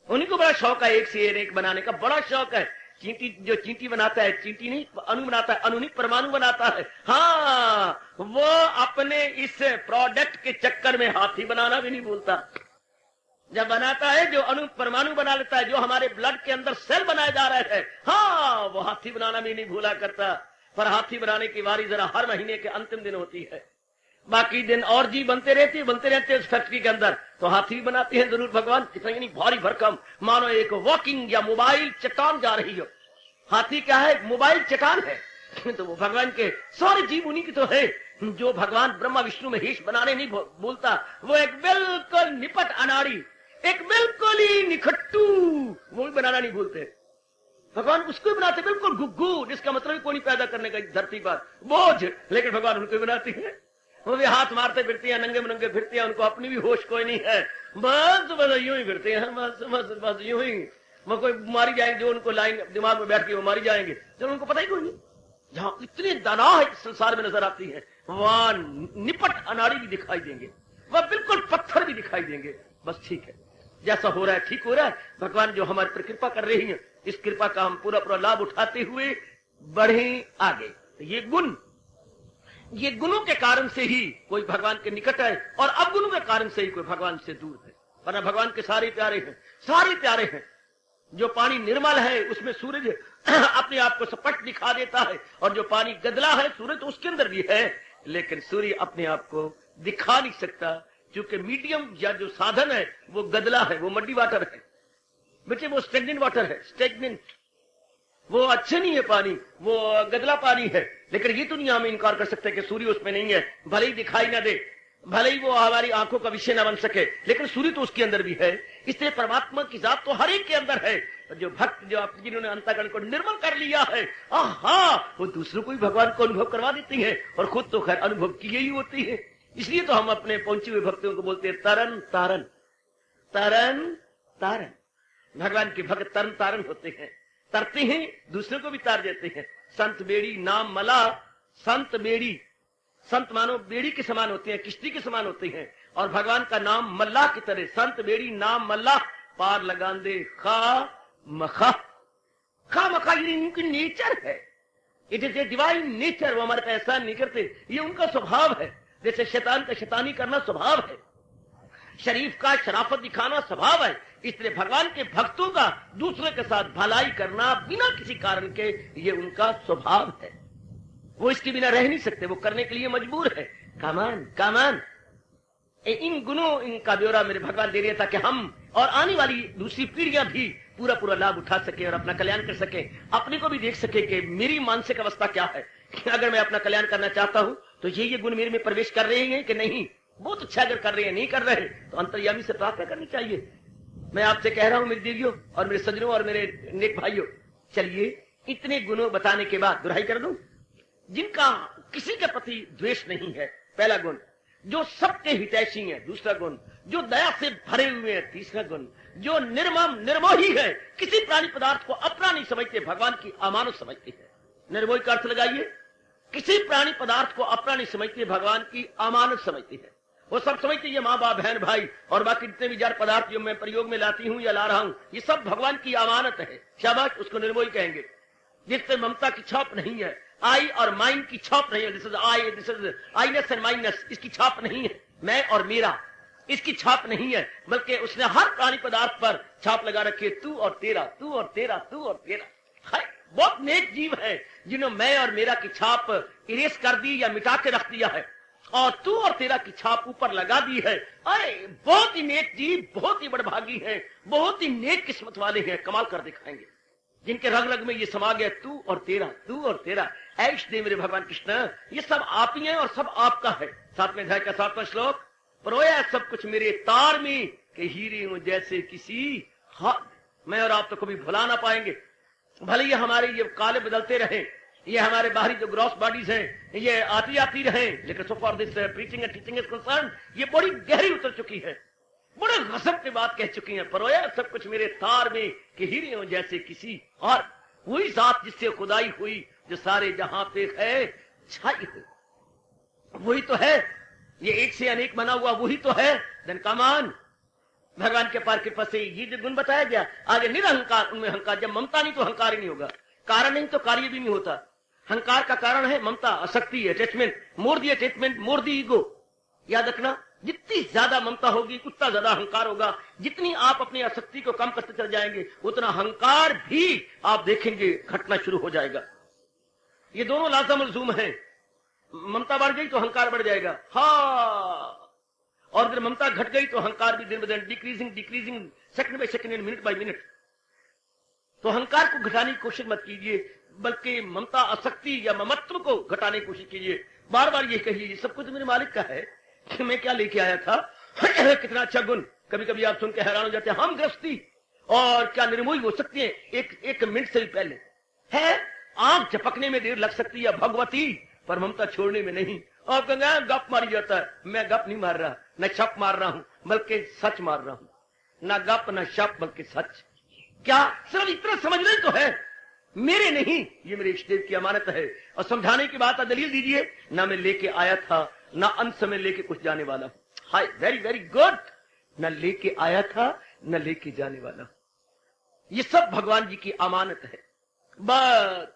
उन्हीं को बड़ा शौक है एक से एक बनाने का, बड़ा शौक है। जो चींटी बनाता है, चींटी नहीं अणु बनाता है, अणु नहीं परमाणु बनाता है। हाँ, वो अपने इस प्रोडक्ट के चक्कर में हाथी बनाना भी नहीं भूलता। जब बनाता है, जो अणु परमाणु बना लेता है, जो हमारे ब्लड के अंदर सेल बनाए जा रहे हैं, हाँ, वो हाथी बनाना भी नहीं भूला करता। पर हाथी बनाने की बारी जरा हर महीने के अंतिम दिन होती है, बाकी दिन और जी बनते रहते हैं उस फैक्ट्री के अंदर, तो हाथी भी बनाते हैं जरूर भगवान। इतना नहीं, भारी भरकम, मानो एक वॉकिंग या मोबाइल चट्टान जा रही हो। हाथी क्या है? मोबाइल चट्टान है। तो वो भगवान के सारे जीव उन्हीं की तो है। जो भगवान ब्रह्मा विष्णु महेश बनाने नहीं बोलता, वो एक बिल्कुल निपट अनाड़ी, एक बिल्कुल ही निखट्टू, वो भी बनाना नहीं भूलते। भगवान उसको बनाते बिल्कुल गुग्गू, जिसका मतलब कोई नहीं पैदा करने का धरती पर बोझ, लेकिन भगवान उनको बनाती है। वो भी हाथ मारते फिरती है, नंगे मनंगे फिरती है, उनको अपनी भी होश कोई नहीं है। बस यूं ही फिरते हैं, बस यूं ही। वो कोई मारी जाएंगे, जो उनको लाएंगे दिमाग में बैठ के वो मारी जाएंगे, जब उनको पता ही कोई नहीं। जहां इतनी दाना संसार में नजर आती है, वहां निपट अनाड़ी भी दिखाई देंगे, वह बिल्कुल पत्थर भी दिखाई देंगे। बस ठीक है, जैसा हो रहा है ठीक हो रहा है। भगवान जो हमारे पर कृपा कर रही है, इस कृपा का हम पूरा पूरा लाभ उठाते हुए बढ़े आगे। ये गुणों के कारण से ही कोई भगवान के निकट है, और अवगुणों के कारण से ही कोई भगवान से दूर है। वरना भगवान के सारे प्यारे हैं, सारे प्यारे हैं। जो पानी निर्मल है उसमें सूरज अपने आप को स्पष्ट दिखा देता है, और जो पानी गदला है, सूरज तो उसके अंदर भी है, लेकिन सूर्य अपने आप को दिखा नहीं सकता, क्योंकि मीडियम या जो साधन है वो गदला है, वो मड्डी वाटर है बच्चे, वो स्टेगनेंट वाटर है, स्टेगनेंट, वो अच्छे नहीं है पानी, वो गदला पानी है। लेकिन ये दुनिया हम इनकार कर सकते हैं कि सूर्य उसमें नहीं है, भले ही दिखाई ना दे, भले ही वो हमारी आंखों का विषय ना बन सके, लेकिन सूर्य तो उसके अंदर भी है। इसलिए परमात्मा की जात तो हर एक के अंदर है। जो भक्त, जो आप जिन्होंने अंतःकरण को निर्मल कर लिया है, आहा, वो दूसरों को भी भगवान को अनुभव करवा देती है, और खुद तो खैर अनुभव की ही होती है। इसलिए तो हम अपने पहुंचे हुए भक्तों को बोलते हैं तरन तारन, तरन तारन। भगवान के भक्त तरन तारन होते हैं, तरते हैं, दूसरों को भी तार देते हैं। संत बेड़ी नाम मला, संत बेड़ी, संत मानो बेड़ी के समान होते हैं, किश्ती के समान होते हैं, और भगवान का नाम मल्लाह की तरह, संत बेड़ी नाम मल्लाह, पार लगा दे खा मखा। खा मखा ये इनकी नेचर है, it is a divine nature. वो हमारे पे एहसान नहीं करते, ये उनका स्वभाव है। जैसे शैतान का शैतानी करना स्वभाव है, शरीफ का शराफत दिखाना स्वभाव है, इसलिए भगवान के भक्तों का दूसरे के साथ भलाई करना बिना किसी कारण के ये उनका स्वभाव है। वो इसके बिना रह नहीं सकते, वो करने के लिए मजबूर है। कामान कामान इन गुणों, इनका ब्यौरा मेरे भगवान दे रहे था कि हम और आने वाली दूसरी पीढ़ियां भी पूरा पूरा लाभ उठा सके और अपना कल्याण कर सके, अपने को भी देख सके कि मेरी मानसिक अवस्था क्या है। अगर मैं अपना कल्याण करना चाहता हूं तो ये गुण मेरे में प्रवेश कर रहे हैं कि नहीं। बहुत अच्छा अगर कर रहे हैं, नहीं कर रहे तो अंतर्यामी से प्रार्थना करनी चाहिए। मैं आपसे कह रहा हूं मेरी देवियों और मेरे सज्जनों और मेरे नेक भाइयों, चलिए इतने गुणों बताने के बाद दुहाई कर दूं जिनका किसी के प्रति द्वेष नहीं है, पहला गुण। जो सबके हितैषी है, दूसरा गुण। जो दया से भरे हुए हैं, तीसरा गुण। जो निर्मम निर्मोही है, किसी प्राणी पदार्थ को अपना नहीं समझते, भगवान की अमानत समझते हैं। निर्मोही का अर्थ लगाइए, किसी प्राणी पदार्थ को अपना नहीं समझते, भगवान की अमानत समझते हैं। वो सब समझते ये माँ बाप बहन भाई और बाकी जितने भी जड़ पदार्थ जो मैं प्रयोग में लाती हूं या ला रहा हूं, ये सब भगवान की अमानत है। शाबाश, उसको निर्मोही कहेंगे। जिससे ममता की छाप नहीं है, आई और माइन की छाप नहीं है। This is I, this is आईनेस and minus, इसकी छाप नहीं है। मैं और मेरा, इसकी छाप नहीं है, बल्कि उसने हर प्राणी पदार्थ पर छाप लगा रखी है, तू और तेरा, तू और तेरा, तू और तेरा। हाय, बहुत नेक जीव है जिन्होंने मैं और मेरा की छाप इरेज कर दी या मिटा के रख दिया है और तू और तेरा की छाप ऊपर लगा दी है। अरे बहुत ही नेक जीव, बहुत ही बड़भागी है, बहुत ही नेक किस्मत वाले हैं, कमाल कर दिखाएंगे जिनके रग रग में ये समा गया, तू और तेरा, तू और तेरा। ऐश दे मेरे भगवान कृष्ण, ये सब आप ही हैं और सब आपका है। 7वें अध्याय का 7वां श्लोक, परोया सब कुछ मेरे तार में कि हीरे हूं जैसे किसी हाथ। मैं और आप तो कभी भुला ना पाएंगे, भले ये हमारे ये काले बदलते रहे, ये हमारे बाहरी जो ग्रॉस बॉडीज हैं ये आती आती रहे, लेकिन so for this preaching and teaching is concern ये बड़ी गहरी उतर चुकी है, बड़े गजब की बात कह चुकी है। परोया सब कुछ मेरे तार में कि हीरे हूं जैसे किसी, और वही जात जिससे खुदाई हुई जो सारे जहां पे है छाई हुई, वही तो है। ये एक से अनेक बना हुआ वही तो है। धन का मान भगवान के पार कृपा से ये जो गुण बताया गया। आगे निरहंकार, उनमें अहंकार। जब ममता नहीं तो अहंकार ही नहीं होगा, कारण नहीं तो कार्य भी नहीं होता। अहंकार का कारण है ममता, आसक्ति, अटैचमेंट, मोर दी अटैचमेंट, मोर दी ईगो। याद रखना, जितनी ज्यादा ममता होगी उतना ज्यादा अहंकार होगा। जितनी आप अपनी आसक्ति को कम करते चल जाएंगे उतना अहंकार भी आप देखेंगे घटना शुरू हो जाएगा। ये दोनों लाज़िम मलज़ूम है। ममता बढ़ गई तो अहंकार बढ़ जाएगा, हाँ, और अगर ममता घट गई तो अहंकार भी दिन ब दिन decreasing decreasing, second by second, minute by minute. तो अहंकार को घटाने की कोशिश मत कीजिए, बल्कि ममता, आसक्ति या ममत्व को घटाने की कोशिश कीजिए। बार बार ये कहिए, ये सब कुछ मेरे मालिक का है कि मैं क्या लेके आया था। कितना अच्छा गुण। कभी कभी आप सुन के हैरान हो जाते हैं, हम गृहस्थी और क्या निर्मोही हो सकती है एक मिनट से भी पहले है। आंख झपकने में देर लग सकती है भगवती, पर ममता छोड़ने में नहीं। और कहेंगे गप मारी जाता है, मैं गप नहीं मार रहा, न छप मार रहा हूं, बल्कि सच मार रहा हूं। न गप न शप बल्कि सच। क्या सिर्फ इतना समझना ही तो है, मेरे नहीं, ये मेरे इष्टदेव की अमानत है। और समझाने की बात दलील दीजिए, ना मैं लेके आया था ना अंत में लेके कुछ जाने वाला हूं। हाय, वेरी वेरी गुड। न लेके आया था न लेके जाने वाला, ये सब भगवान जी की अमानत है। बस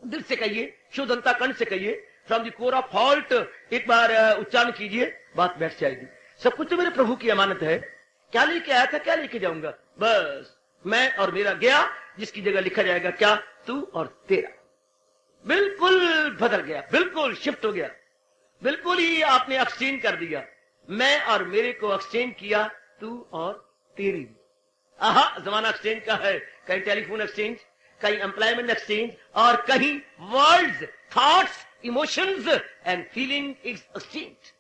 दिल से कहिए, शुद्ध अंतःकरण से कहिए, from the core of halt एक बार उच्चारण कीजिए, बात बैठ जाएगी। सब कुछ तो मेरे प्रभु की अमानत है। क्या लेके आया था, क्या लेके जाऊंगा, बस मैं और मेरा गया, जिसकी जगह लिखा जाएगा क्या, तू और तेरा। बिल्कुल बदल गया, बिल्कुल शिफ्ट हो गया, बिल्कुल ही आपने एक्सचेंज कर दिया। मैं और मेरे को एक्सचेंज किया, तू और तेरी। आहा, जमाना एक्सचेंज का है, कहीं टेलीफोन एक्सचेंज, कहीं एम्प्लॉयमेंट एक्सचेंज, और कहीं words, thoughts, emotions and feeling exchange.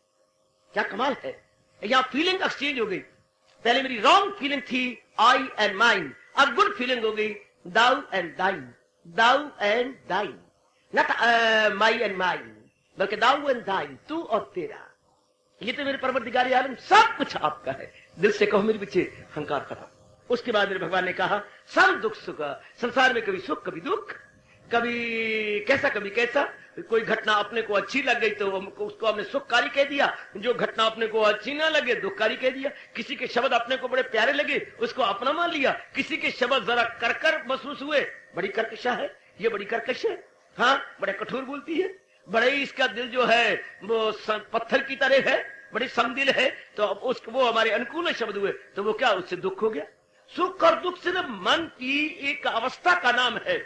क्या कमाल है, यहां फीलिंग एक्सचेंज हो गई। पहले मेरी रॉन्ग फीलिंग थी, आई एंड माइन, अब गुड फीलिंग हो गई, दाउ एंड दाइन, दाउ एंड दाइन, नॉट माई एंड माइन, बल्कि दाउ एंड दाइन, तू और तेरा। ये तो मेरे परवरदिगार आलम, सब कुछ आपका है। दिल से कहो मेरे पीछे अहंकार खत्म। उसके बाद मेरे भगवान ने कहा, सब दुख सुख, संसार में कभी सुख कभी दुख, कभी कैसा कभी कैसा। कोई घटना अपने को अच्छी लग गई तो उसको हमने सुखकारी कह दिया, जो घटना अपने को अच्छी ना लगे दुखकारी कह दिया। किसी के शब्द अपने को बड़े प्यारे लगे उसको अपना मान लिया, किसी के शब्द जरा कर महसूस हुए, बड़ी कर्कशा है ये, बड़ी कर्कश है, हाँ बड़े कठोर बोलती है, बड़े इसका दिल जो है वो पत्थर की तरह है, बड़ी समदिल है, तो अब उसको वो हमारे अनुकूल शब्द हुए तो वो क्या, उससे दुख हो गया। सुख और दुख सिर्फ मन की एक अवस्था का नाम है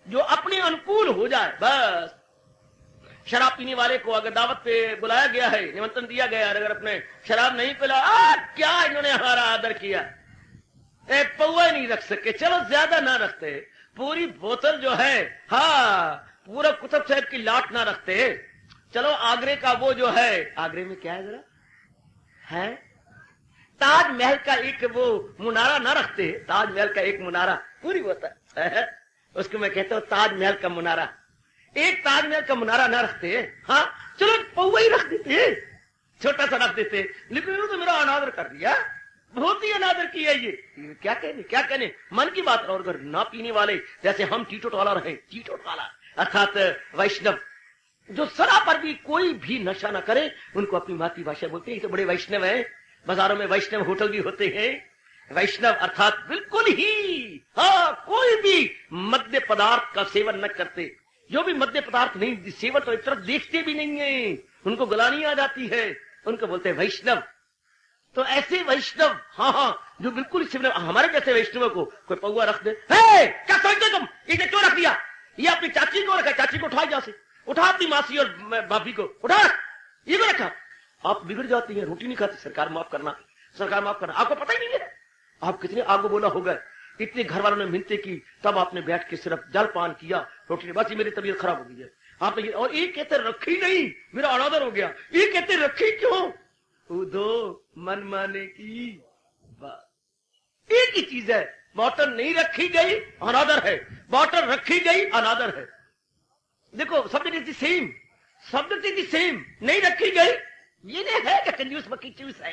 जो अपने अनुकूल हो जाए बस। शराब पीने वाले को अगर दावत पे बुलाया गया है, निमंत्रण दिया गया है, अगर अपने शराब नहीं पिला, क्या इन्होंने हमारा आदर किया, पौवा नहीं रख सके, चलो ज्यादा ना रखते, पूरी बोतल जो है, हाँ पूरा कुतुब साहब की लाट ना रखते, चलो आगरे का वो जो है, आगरे में क्या है जरा है, ताजमहल का एक वो मुनारा ना रखते, ताजमहल का एक मुनारा पूरी बोतल है, उसको मैं कहता हूं ताजमहल का मुनारा, एक ताजमहल का मुनारा ना रखते, हाँ चलो पौवा ही रख देते, छोटा सा रख देते, लेकिन तो मेरा अनादर कर दिया, बहुत ही अनादर किया ये क्या कहने मन की बात। और अगर ना पीने वाले जैसे हम टीटोटाला रहे, टीटोटाला अर्थात वैष्णव जो शराब पर भी कोई भी नशा ना करे, उनको अपनी मातृभाषा बोलते हैं, तो बड़े वैष्णव है। बाजारों में वैष्णव होटल भी होते हैं, वैष्णव अर्थात बिल्कुल ही हाँ कोई भी मद्य पदार्थ का सेवन न करते, जो भी मद्य पदार्थ नहीं सेवन तो एक तरफ देखते भी नहीं है, उनको गलानी आ जाती है, उनको बोलते हैं वैष्णव। तो ऐसे वैष्णव हाँ जो बिल्कुल हमारे जैसे वैष्णव को कोई पौवा रख दे, क्या समझते तुम, इसे क्यों रख दिया, ये अपनी चाची को रखा, चाची को उठा, जैसे उठा अपनी मासी और भाभी को उठा, ये को रखा, आप बिगड़ जाती है, रोटी नहीं खाती, सरकार माफ करना, सरकार माफ करना, आपको पता ही नहीं है आप कितने आगो बोला हो गए, इतने घर वालों ने मिन्नतें की, तब आपने बैठ के सिर्फ जलपान किया, रोटी नहीं, बस मेरी तबीयत खराब हो गई है आपने, और ये कहते रखी नहीं, मेरा अनादर हो गया, ये कहते रखी क्यों, दो मन माने की बात एक ही चीज है, बॉटल नहीं रखी गई अनादर है, बॉटल रखी गई अनादर है। देखो subject is the same, subject is the same, नहीं रखी गई ये नहीं है कि कंजूस मक्खी चूस है,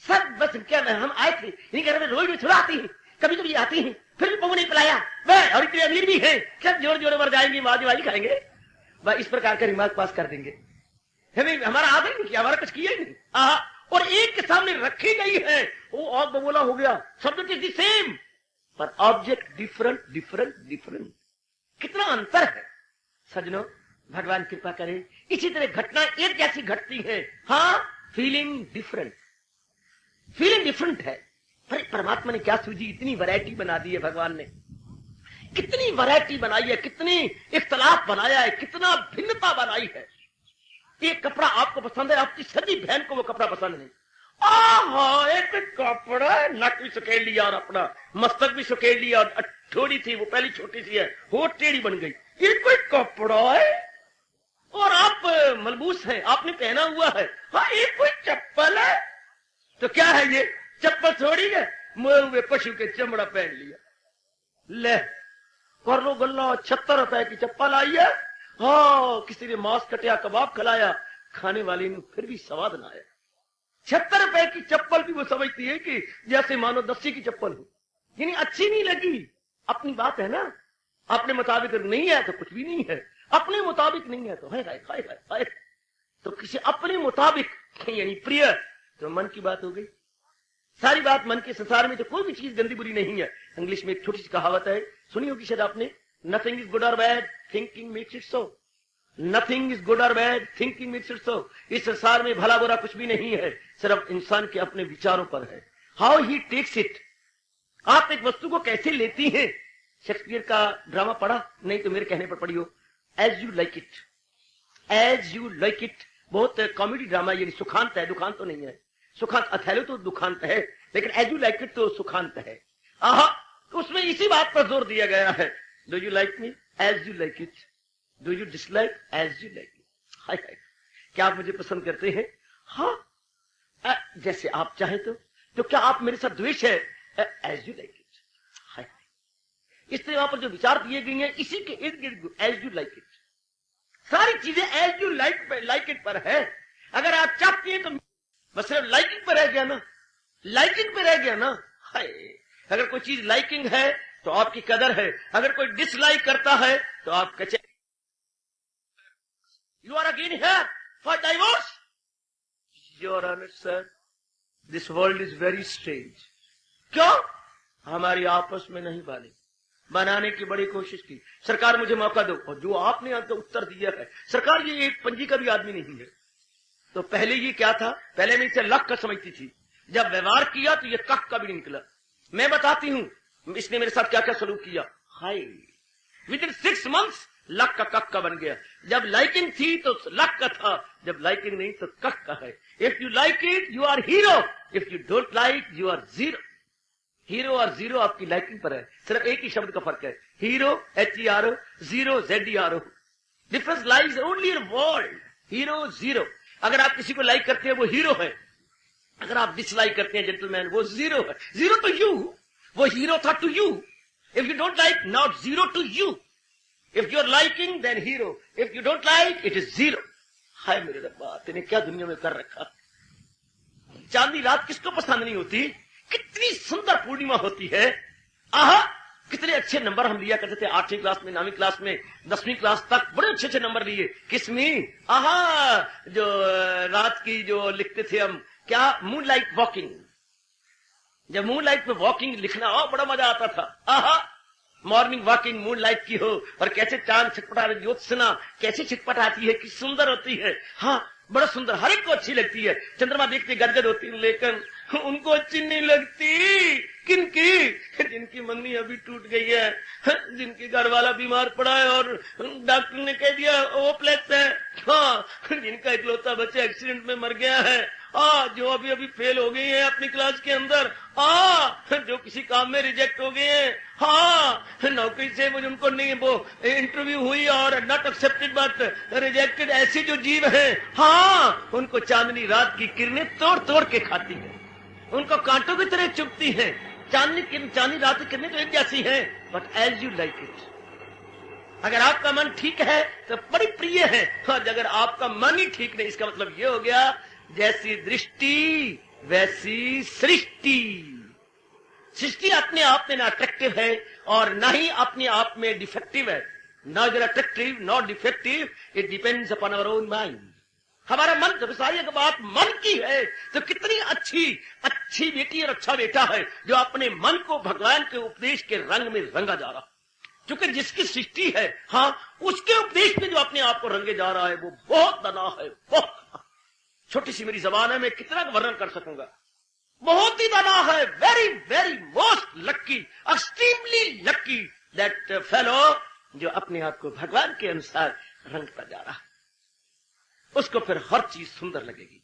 सब बस क्या हम आए थे इनके घर में रोज भी थोड़ा आती है, कभी कभी आती है, फिर भी पवन नहीं पिलाया वह, और इतने अमीर भी है, सब जोड़ जोड़े मर जाएंगे, बाजी खाएंगे, इस प्रकार का रिमार्क पास कर देंगे, हमें हमारा आदर नहीं किया, हमारा कुछ किया ही नहीं, और एक के सामने रखी गई है वो और बबोला हो गया, सब्जेक्ट इज द सेम पर ऑब्जेक्ट डिफरेंट डिफरेंट डिफरेंट, कितना अंतर है सजनों, भगवान कृपा करे। इसी तरह घटना एक जैसी घटती है, हाँ फीलिंग डिफरेंट, फीलिंग डिफरेंट है, पर परमात्मा ने क्या सूझी, इतनी वैरायटी बना दी है भगवान ने, कितनी वैरायटी बनाई है, कितनी इख्तलाफ बनाया है, कितना भिन्नता बनाई है। एक कपड़ा आपको पसंद है, आपकी सगी बहन को वो कपड़ा पसंद नहीं, एक कपड़ा नक भी सुखेल लिया और अपना मस्तक भी सुखेल लिया, और थोड़ी थी वो पहली छोटी सी है, होठ टेढ़ी बन गई, ये कोई कपड़ा है, और आप मलबूस हैं, आपने पहना हुआ है, हाँ ये कोई चप्पल है, तो क्या है ये चप्पल थोड़ी है, मोए हुए पशु के चमड़ा पहन लिया, ले कर लो गल्ला 76 रुपए की चप्पल आई है, हाँ किसी ने मांस कटिया कबाब खिलाया, खाने वाले ने फिर भी स्वाद ना आया, 76 रुपए की चप्पल भी वो समझती है कि जैसे मानो 10 की चप्पल हो, यानी अच्छी नहीं लगी, अपनी बात है ना, अपने मुताबिक नहीं है तो कुछ भी नहीं है, अपने मुताबिक नहीं है तो है, तो किसी अपने मुताबिक यानी प्रिय, तो मन की बात हो गई, सारी बात मन के संसार में तो कोई भी चीज गंदी बुरी नहीं है। इंग्लिश में एक छोटी सी कहावत है, सुनी होगी शायद आपने, nothing is good or bad, thinking makes it so, nothing is good or bad, thinking makes it so, इस संसार में भला बुरा कुछ भी नहीं है, सिर्फ इंसान के अपने विचारों पर है, हाउ ही टेक्स इट, आप एक वस्तु को कैसे लेती हैं। शेक्सपियर का ड्रामा पढ़ा, नहीं तो मेरे कहने पर पढ़ी हो, as you like it, as you like it, बहुत कॉमेडी ड्रामा, ये सुखांत है, दुखांत तो नहीं है, सुखांत अथैलो तो दुखांत है, लेकिन एज यू लाइक इट तो सुखांत है, तो उसमें इसी बात पर जोर दिया गया है, do you like me as you like it, do you dislike as you like it, हाय हाय, क्या आप मुझे पसंद करते हैं, हाँ जैसे आप चाहें तो क्या आप मेरे साथ द्वेष है, एज यू लाइक इट, हाय हाय, इसलिए वहां पर जो विचार दिए गए हैं इसी के इर्द गिर्द एज यू लाइक इट, सारी चीजें एज यू लाइक इट पर है, अगर आप चाहती हैं तो बस सिर्फ लाइकिंग पर रह गया ना, लाइकिंग पे रह गया ना, हाय, अगर कोई चीज लाइकिंग है तो आपकी कदर है, अगर कोई डिसलाइक करता है तो आप कचहरी, you are again here for divorce. Your honour sir, this world is very strange. क्यों? हमारी आपस में नहीं बनाने की बड़ी कोशिश की। सरकार मुझे मौका दो, और जो आपने यहाँ उत्तर दिया है, सरकार ये एक पंजी का भी आदमी नहीं है। तो पहले ये क्या था? पहले मैं इसे लक का समझती थी, जब व्यवहार किया तो ये कक का भी नहीं निकला। मैं बताती हूं इसने मेरे साथ क्या क्या सलूक किया। हाय, विद इन 6 months लक का कक का बन गया। जब लाइकिंग थी तो लक का था, जब लाइकिंग नहीं तो कक का है। If you like it you are hero, if you don't like you are zero. Hero और जीरो आपकी लाइकिंग पर है, सिर्फ एक ही शब्द का फर्क है। Hero HERO, zero ZERO। Difference lies only in word, hero zero. अगर आप किसी को लाइक करते हैं वो हीरो है, अगर आप डिसलाइक करते हैं जेंटलमैन वो जीरो है। जीरो टू यू, वो हीरो था to you. If you don't like, not zero to you. If you are liking then hero, if you don't like it is zero. हाय मेरे रब्बा, तेने क्या दुनिया में कर रखा। चांदनी रात किसको पसंद नहीं होती? कितनी सुंदर पूर्णिमा होती है। आहा, कितने अच्छे नंबर हम लिया करते थे 8वीं क्लास में, 9वीं क्लास में, 10वीं क्लास तक बड़े अच्छे अच्छे नंबर लिए। किसमें? आहा, जो रात की जो लिखते थे हम, क्या, मूनलाइट वॉकिंग। जब मूनलाइट में वॉकिंग लिखना बड़ा मजा आता था। आहा, मॉर्निंग वॉकिंग मूनलाइट की हो, और कैसे चांद छिटपटा, ज्योत्सना कैसे छिटपटाती है, किस सुंदर होती है। हाँ, बड़ा सुंदर, हर एक को अच्छी लगती है। चंद्रमा देखते गदगद होती है, लेकिन उनको अच्छी नहीं लगती। किनकी? जिनकी मंगनी अभी टूट गई है, जिनकी घर वाला बीमार पड़ा है और डॉक्टर ने कह दिया होपलेस है। हाँ, जिनका इकलौता बच्चा एक्सीडेंट में मर गया है। जो अभी अभी फेल हो गई है अपनी क्लास के अंदर। जो किसी काम में रिजेक्ट हो गए हैं। हाँ, नौकरी से मुझे उनको नहीं, वो इंटरव्यू हुई और नॉट एक्सेप्टेड बट रिजेक्टेड, ऐसे जो जीव हैं, हाँ, उनको चांदनी रात की किरणें तोड़ तोड़ के खाती है, उनको कांटों की तरह चुभती है। चांदनी रात की किरणें तो एक जैसी है, but as you like it. अगर आपका मन ठीक है तो बड़ी प्रिय है, और अगर आपका मन ही ठीक नहीं, इसका मतलब ये हो गया जैसी दृष्टि वैसी सृष्टि। सृष्टि अपने आप में ना अट्रैक्टिव है और ना ही अपने आप में डिफेक्टिव है। Not attractive not defective, it depends upon our own mind. हमारा मन, जब सारी बात मन की है तो कितनी अच्छी बेटी और अच्छा बेटा है जो अपने मन को भगवान के उपदेश के रंग में रंगा जा रहा। क्योंकि जिसकी सृष्टि है, हाँ, उसके उपदेश में जो अपने आप को रंगे जा रहा है वो बहुत दना है, बहुत। छोटी सी मेरी जबान है, मैं कितना वर्णन कर सकूंगा। बहुत ही दना है। Very very most lucky, extremely lucky that fellow जो अपने आप को भगवान के अनुसार रंगता जा रहा है। उसको फिर हर चीज सुंदर लगेगी,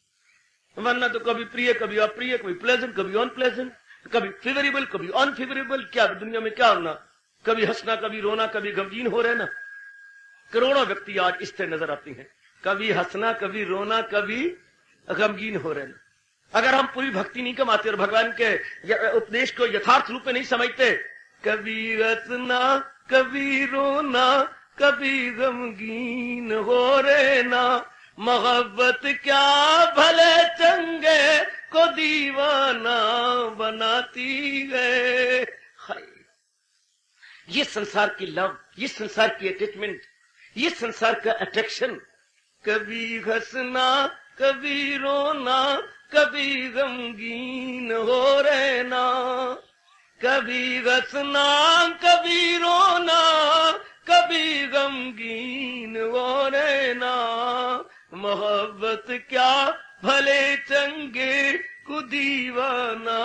वरना तो कभी प्रिय, कभी अप्रिय, कभी प्लेजेंट, कभी अनप्लेजेंट, कभी फेवरेबल, कभी अनफेवरेबल। क्या दुनिया में क्या होना, कभी हंसना, कभी रोना, कभी गमगीन हो रहना। करोड़ों व्यक्ति आज इस तरह नजर आते हैं, कभी हंसना, कभी रोना, कभी गमगीन हो रहना। अगर हम पूरी भक्ति नहीं कमाते और भगवान के उपदेश को यथार्थ रूप में नहीं समझते, कभी हंसना, कभी रोना, कभी गमगीन हो रहना, मोहब्बत क्या भले चंगे को दीवाना बनाती है। ये संसार की लव, ये संसार की अटैचमेंट, ये संसार का अट्रैक्शन। कभी हंसना, कभी रोना, कभी गमगीन हो रहना, कभी हंसना, कभी रोना, कभी गमगीन हो रहना, मोहब्बत क्या भले चंगे को दीवाना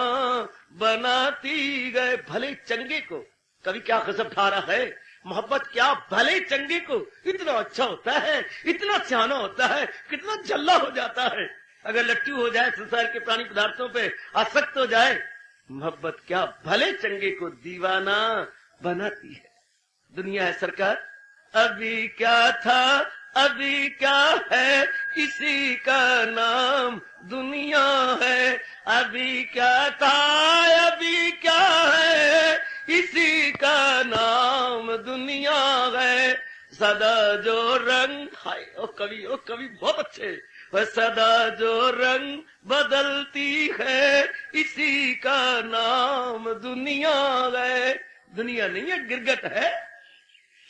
बनाती गए। भले चंगे को कभी क्या गजब ढारा है, मोहब्बत क्या भले चंगे को इतना अच्छा होता है, इतना सियाना होता है, कितना जल्ला हो जाता है। अगर लट्टू हो जाए, संसार के प्राणी पदार्थों पे आसक्त हो जाए, मोहब्बत क्या भले चंगे को दीवाना बनाती है। दुनिया है सरकार, अभी क्या था अभी क्या है, इसी का नाम दुनिया है। अभी क्या था अभी क्या है, इसी का नाम दुनिया है। सदा जो रंग, हाय ओ कवि बहुत अच्छे, वह सदा जो रंग बदलती है, इसी का नाम दुनिया है। दुनिया नहीं है, गिरगट है।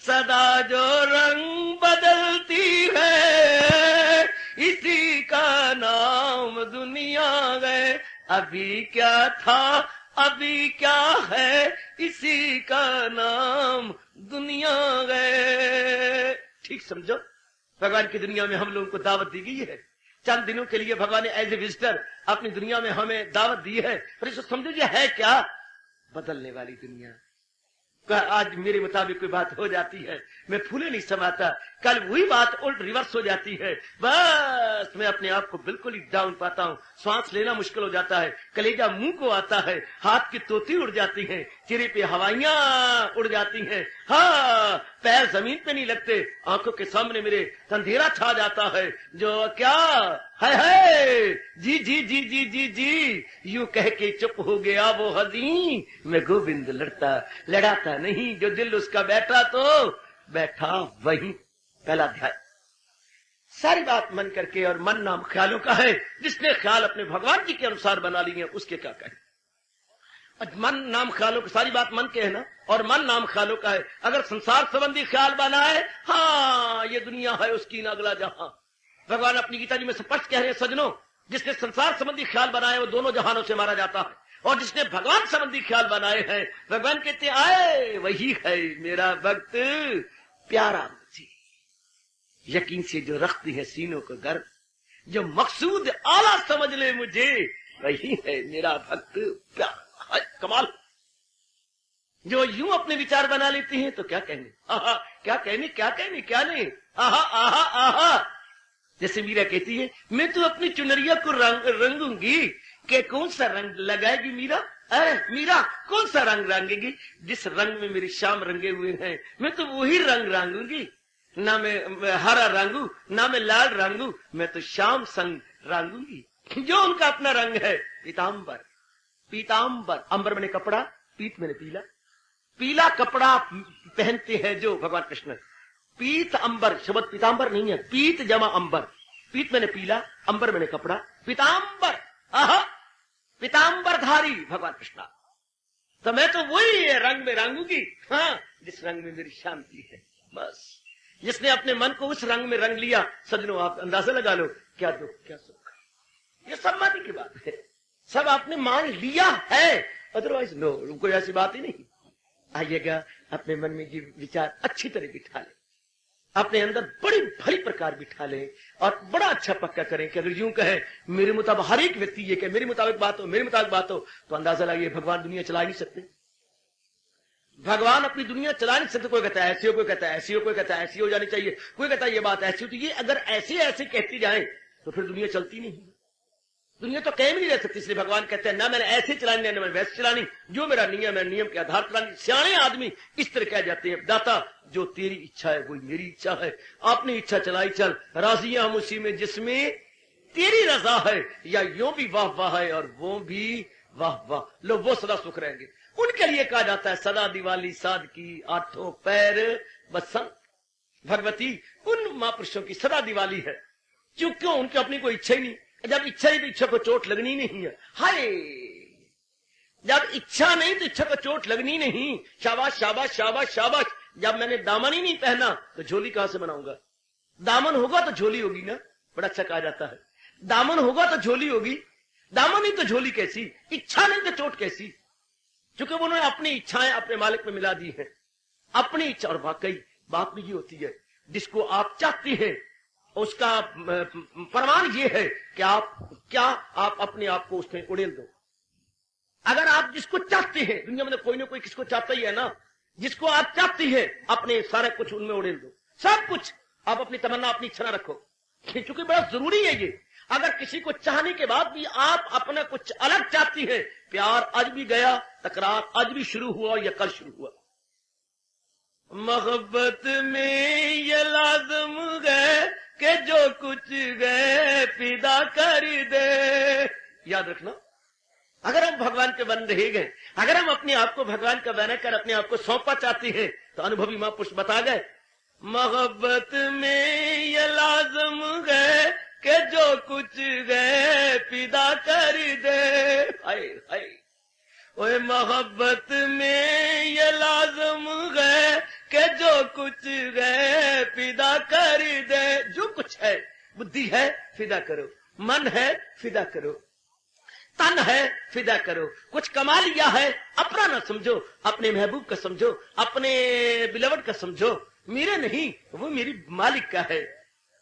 सदा जो रंग बदलती है, इसी का नाम दुनिया है। अभी क्या था, अभी क्या है, इसी का नाम दुनिया है। ठीक समझो, भगवान की दुनिया में हम लोगों को दावत दी गई है। चंद दिनों के लिए भगवान ने एज ए विजिटर अपनी दुनिया में हमें दावत दी है, पर इसको समझो ये है क्या? बदलने वाली दुनिया। आज मेरे मुताबिक कोई बात हो जाती है, मैं फूले नहीं समाता, कल वही बात उल्ट रिवर्स हो जाती है। बस मैं अपने आप को बिल्कुल ही डाउन पाता हूँ, सांस लेना मुश्किल हो जाता है, कलेजा मुंह को आता है, हाथ की तोती उड़ जाती है, चेहरे पे हवाइयां उड़ जाती हैं, हाँ पैर जमीन पे नहीं लगते, आंखों के सामने मेरे अंधेरा छा जाता है। जो क्या है जी जी जी जी जी जी, यूं कह के चुप हो गया वो हजी, मैं गोविंद लड़ाता नहीं, जो दिल उसका बैठा तो बैठा वहीं। पहला अध्याय सारी बात मन करके, और मन नाम ख्यालों का है। जिसने ख्याल अपने भगवान जी के अनुसार बना लिए उसके क्या कहे। मन नाम ख्यालों की सारी बात मन के है ना, और मन नाम ख्यालों का है। अगर संसार संबंधी ख्याल बनाए, हाँ ये दुनिया है उसकी न अगला जहां। भगवान अपनी गीता जी में स्पष्ट कह रहे हैं, सजनों जिसने संसार संबंधी ख्याल बनाए वो दोनों जहानों से मारा जाता है, और जिसने भगवान संबंधी ख्याल बनाए हैं, भगवान कहते आए वही है मेरा भक्त प्यारा मुझे। यकीन से जो रखती है सीनों को गर्व, जो मकसूद आला समझ ले मुझे, वही है मेरा भक्त प्यारा। कमाल। जो यूं अपने विचार बना लेती हैं तो क्या कहने, आहा क्या कहने, क्या कहने, क्या नहीं, आहा आहा आहा। जैसे मीरा कहती है, मैं तो अपनी चुनरिया को रंगूंगी, कि कौन सा रंग लगाएगी मीरा? मीरा कौन सा रंग रंगेगी? जिस रंग में मेरी शाम रंगे हुए हैं, मैं तो वही रंग रंगूंगी। ना मैं हरा रंगू, ना मैं लाल रंगू, मैं तो श्याम संग रंगूंगी। जो उनका अपना रंग है, पीतांबर। पीतांबर, अंबर मैंने कपड़ा, पीत मैंने पीला। पीला कपड़ा पहनते हैं जो भगवान कृष्ण, पीत अंबर शब्द पीतांबर नहीं है, पीत जमा अंबर। पीत मैंने पीला, अंबर मैंने कपड़ा, पीतांबर। आहा पीतांबरधारी भगवान कृष्ण। तो मैं तो वही रंग में रंगूंगी, हाँ जिस रंग में मेरी शांति है। बस जिसने अपने मन को उस रंग में रंग लिया, सजनों आप अंदाजा लगा लो क्या दुख क्या सुख। ये सम्मति की बात है, सब आपने मान लिया है, अदरवाइज नो, कोई ऐसी बात ही नहीं। आइएगा अपने मन में ये विचार अच्छी तरह बिठा ले, अपने अंदर बड़ी भली प्रकार बिठा ले, और बड़ा अच्छा पक्का करें कि अगर यूं कहे मेरे मुताबिक, हर एक व्यक्ति ये कहे मेरे मुताबिक बात हो, मेरे मुताबिक बात हो, तो अंदाजा लगे भगवान दुनिया चला नहीं सकते। भगवान अपनी दुनिया चला नहीं सकते। कोई कहता है ऐसी हो, कोई कहता है ऐसी हो, कोई कहता है ऐसी हो जानी चाहिए, कोई कहता है ये बात ऐसी हो। तो ये अगर ऐसे ऐसे कहती जाए तो फिर दुनिया चलती नहीं, दुनिया तो कहीं नहीं रह सकती। इसलिए भगवान कहते हैं ना मैंने ऐसे चलानी, ना मैंने वैसे चलानी, जो मेरा नियम है नियम के आधार चलानी। सियाणे आदमी इस तरह कह जाते हैं, दाता जो तेरी इच्छा है वही मेरी इच्छा है, अपनी इच्छा चलाई चल, राजी हम उसी में जिसमें तेरी रजा है। या यूं भी वाह वाह है और वो भी वाह वाह, लो वो सदा सुख रहेंगे। उनके लिए कहा जाता है सदा दिवाली सादगी, आठों पैर बसंत। भगवती उन महापुरुषों की सदा दिवाली है, क्योंकि उनकी अपनी कोई इच्छा ही नहीं। जब इच्छा ही तो इच्छा को चोट लगनी नहीं है। हाय जब इच्छा नहीं तो इच्छा को चोट लगनी नहीं। शाबाश शाबाश शाबाश शाबाश। जब मैंने दामन ही नहीं पहना तो झोली कहां से बनाऊंगा? दामन होगा तो झोली होगी ना, बड़ा अच्छा कहा जाता है। दामन होगा तो झोली होगी, दामन नहीं तो झोली कैसी, इच्छा नहीं तो चोट कैसी। क्योंकि उन्होंने अपनी इच्छाएं अपने मालिक में मिला दी है, अपनी इच्छा। और वाकई बात भी ये होती है, जिसको आप चाहते हैं उसका प्रमाण ये है कि आप अपने आप को उसमें उड़ेल दो। अगर आप जिसको चाहते हैं, दुनिया में कोई ना कोई किसको चाहता ही है ना, जिसको आप चाहते हैं अपने सारा कुछ उनमें उड़ेल दो, सब कुछ। आप अपनी तमन्ना अपनी इच्छा न रखो, क्योंकि बड़ा जरूरी है ये। अगर किसी को चाहने के बाद भी आप अपना कुछ अलग चाहती है, प्यार आज भी गया, तकरार आज भी शुरू हुआ या कल शुरू हुआ। मोहब्बत में ये लाजम है कि जो कुछ गए पिदा कर दे। याद रखना, अगर हम भगवान के बन रह गए, अगर हम अपने आप को भगवान का बनाकर अपने आप को सौंपा चाहते हैं, तो अनुभवी महापुरुष बता गए मोहब्बत में ये लाजम है कि जो कुछ गए पिदा कर दे। हाय हाय ओए मोहब्बत में ये लाजम है कि जो कुछ है फिदा कर दे। जो कुछ है, बुद्धि है फिदा करो, मन है फिदा करो, तन है फिदा करो। कुछ कमा लिया है अपना ना समझो, अपने महबूब का समझो, अपने बिलवड का समझो। मेरे नहीं, वो मेरी मालिक का है।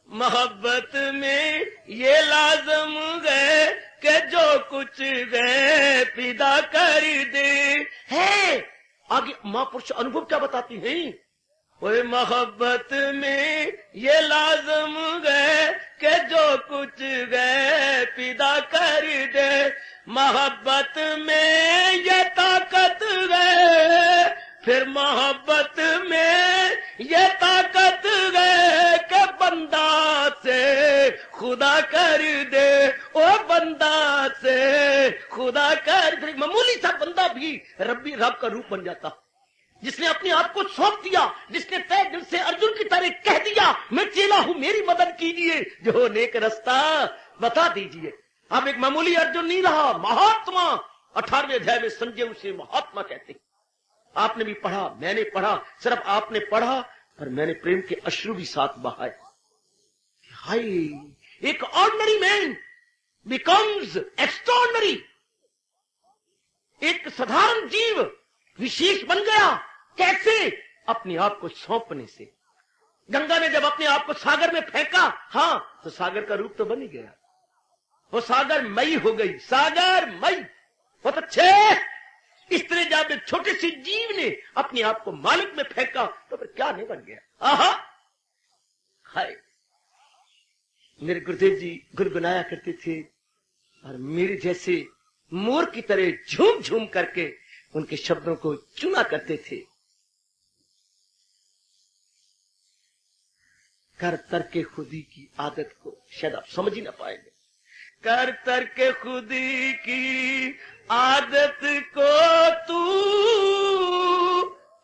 मोहब्बत में ये लाजम है कि जो कुछ है फिदा कर दे। है आगे महापुरुष अनुभव क्या बताती हैं? ओए मोहब्बत में ये लाजम है कि जो कुछ है फिदा कर दे। मोहब्बत में ये ताकत है, फिर मोहब्बत में ये ताकत है कि बंदा से खुदा कर दे। ओ बंदा से खुदा कर दे। मामूली सा बंदा भी रब का रूप बन जाता, जिसने अपने आप को सौंप दिया, जिसने तय दिल से अर्जुन की तरह कह दिया मैं चेला हूं, मेरी मदद कीजिए, जो नेक रास्ता बता दीजिए। अब एक मामूली अर्जुन नहीं रहा, महात्मा। 18वें अध्याय में संजय उसे महात्मा कहते हैं। आपने भी पढ़ा, मैंने पढ़ा, सिर्फ आपने पढ़ा और मैंने प्रेम के अश्रु भी साथ बहाए। हाय, एक ऑर्डिनरी मैन बिकम्स एक्स्ट्राऑर्डिनरी। एक साधारण जीव विशेष बन गया। कैसे? अपने आप को सौंपने से। गंगा ने जब अपने आप को सागर में फेंका, हाँ, तो सागर का रूप तो बन ही गया। वो सागर मई हो गई, सागर मई। बहुत अच्छे। इस तरह जब एक छोटे से जीव ने अपने आप को मालिक में फेंका तो फिर क्या नहीं बन गया। आहा, हाय। मेरे गुरुदेव जी गुनगुनाया करते थे और मेरे जैसे मोर की तरह झूम झूम करके उनके शब्दों को चुना करते थे। कर तरके खुदी की आदत को शायद आप समझ ही ना पाएंगे। कर तरके खुदी की आदत को तू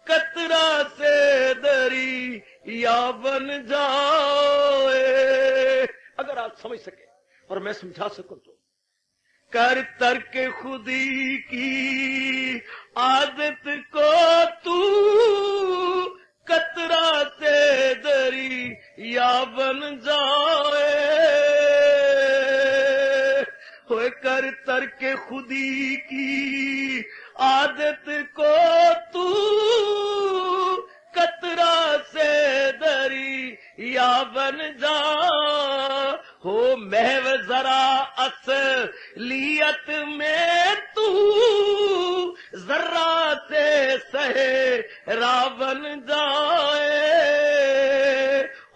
कतरा से दरी या बन जाए। अगर आप समझ सके और मैं समझा सकूं तो कर तरके खुदी की आदत को तू कतरा से दरी या बन जाए। होए कर तरके खुदी की आदत को तू कतरा से दरी या बन जा। हो महव जरा असलियत में तू जर्रा से सहे रावण जाए।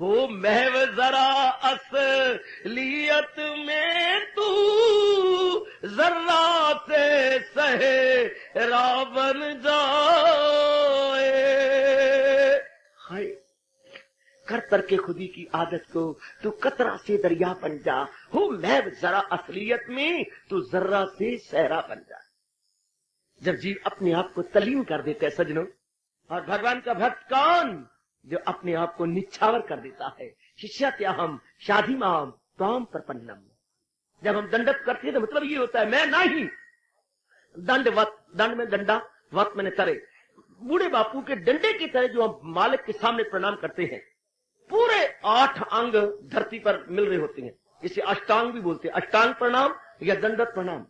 हो महव जरा असलियत में तू जर्रा से सहे रावण जाए। हाय, कर तरके खुदी की आदत को तू कतरा से दरिया बन जा। हो महव जरा असलियत में तू जर्रा से सहरा बन जा। जब जीव अपने आप को तलीम कर देता है सजनों, और भगवान का भक्त कौन? जो अपने आप को निछावर कर देता है। शिष्यात्याहम शाधि माम त्वाम प्रपन्नम। जब हम दंडक करते हैं तो मतलब ये होता है मैं नहीं। दंडवत, दंड में डंडा, वत मैंने तरे। बूढ़े बापू के डंडे की तरह जो हम मालिक के सामने प्रणाम करते हैं, पूरे 8 अंग धरती पर मिल रहे होते हैं। इसे अष्टांग भी बोलते हैं, अष्टांग प्रणाम या दंडवत प्रणाम।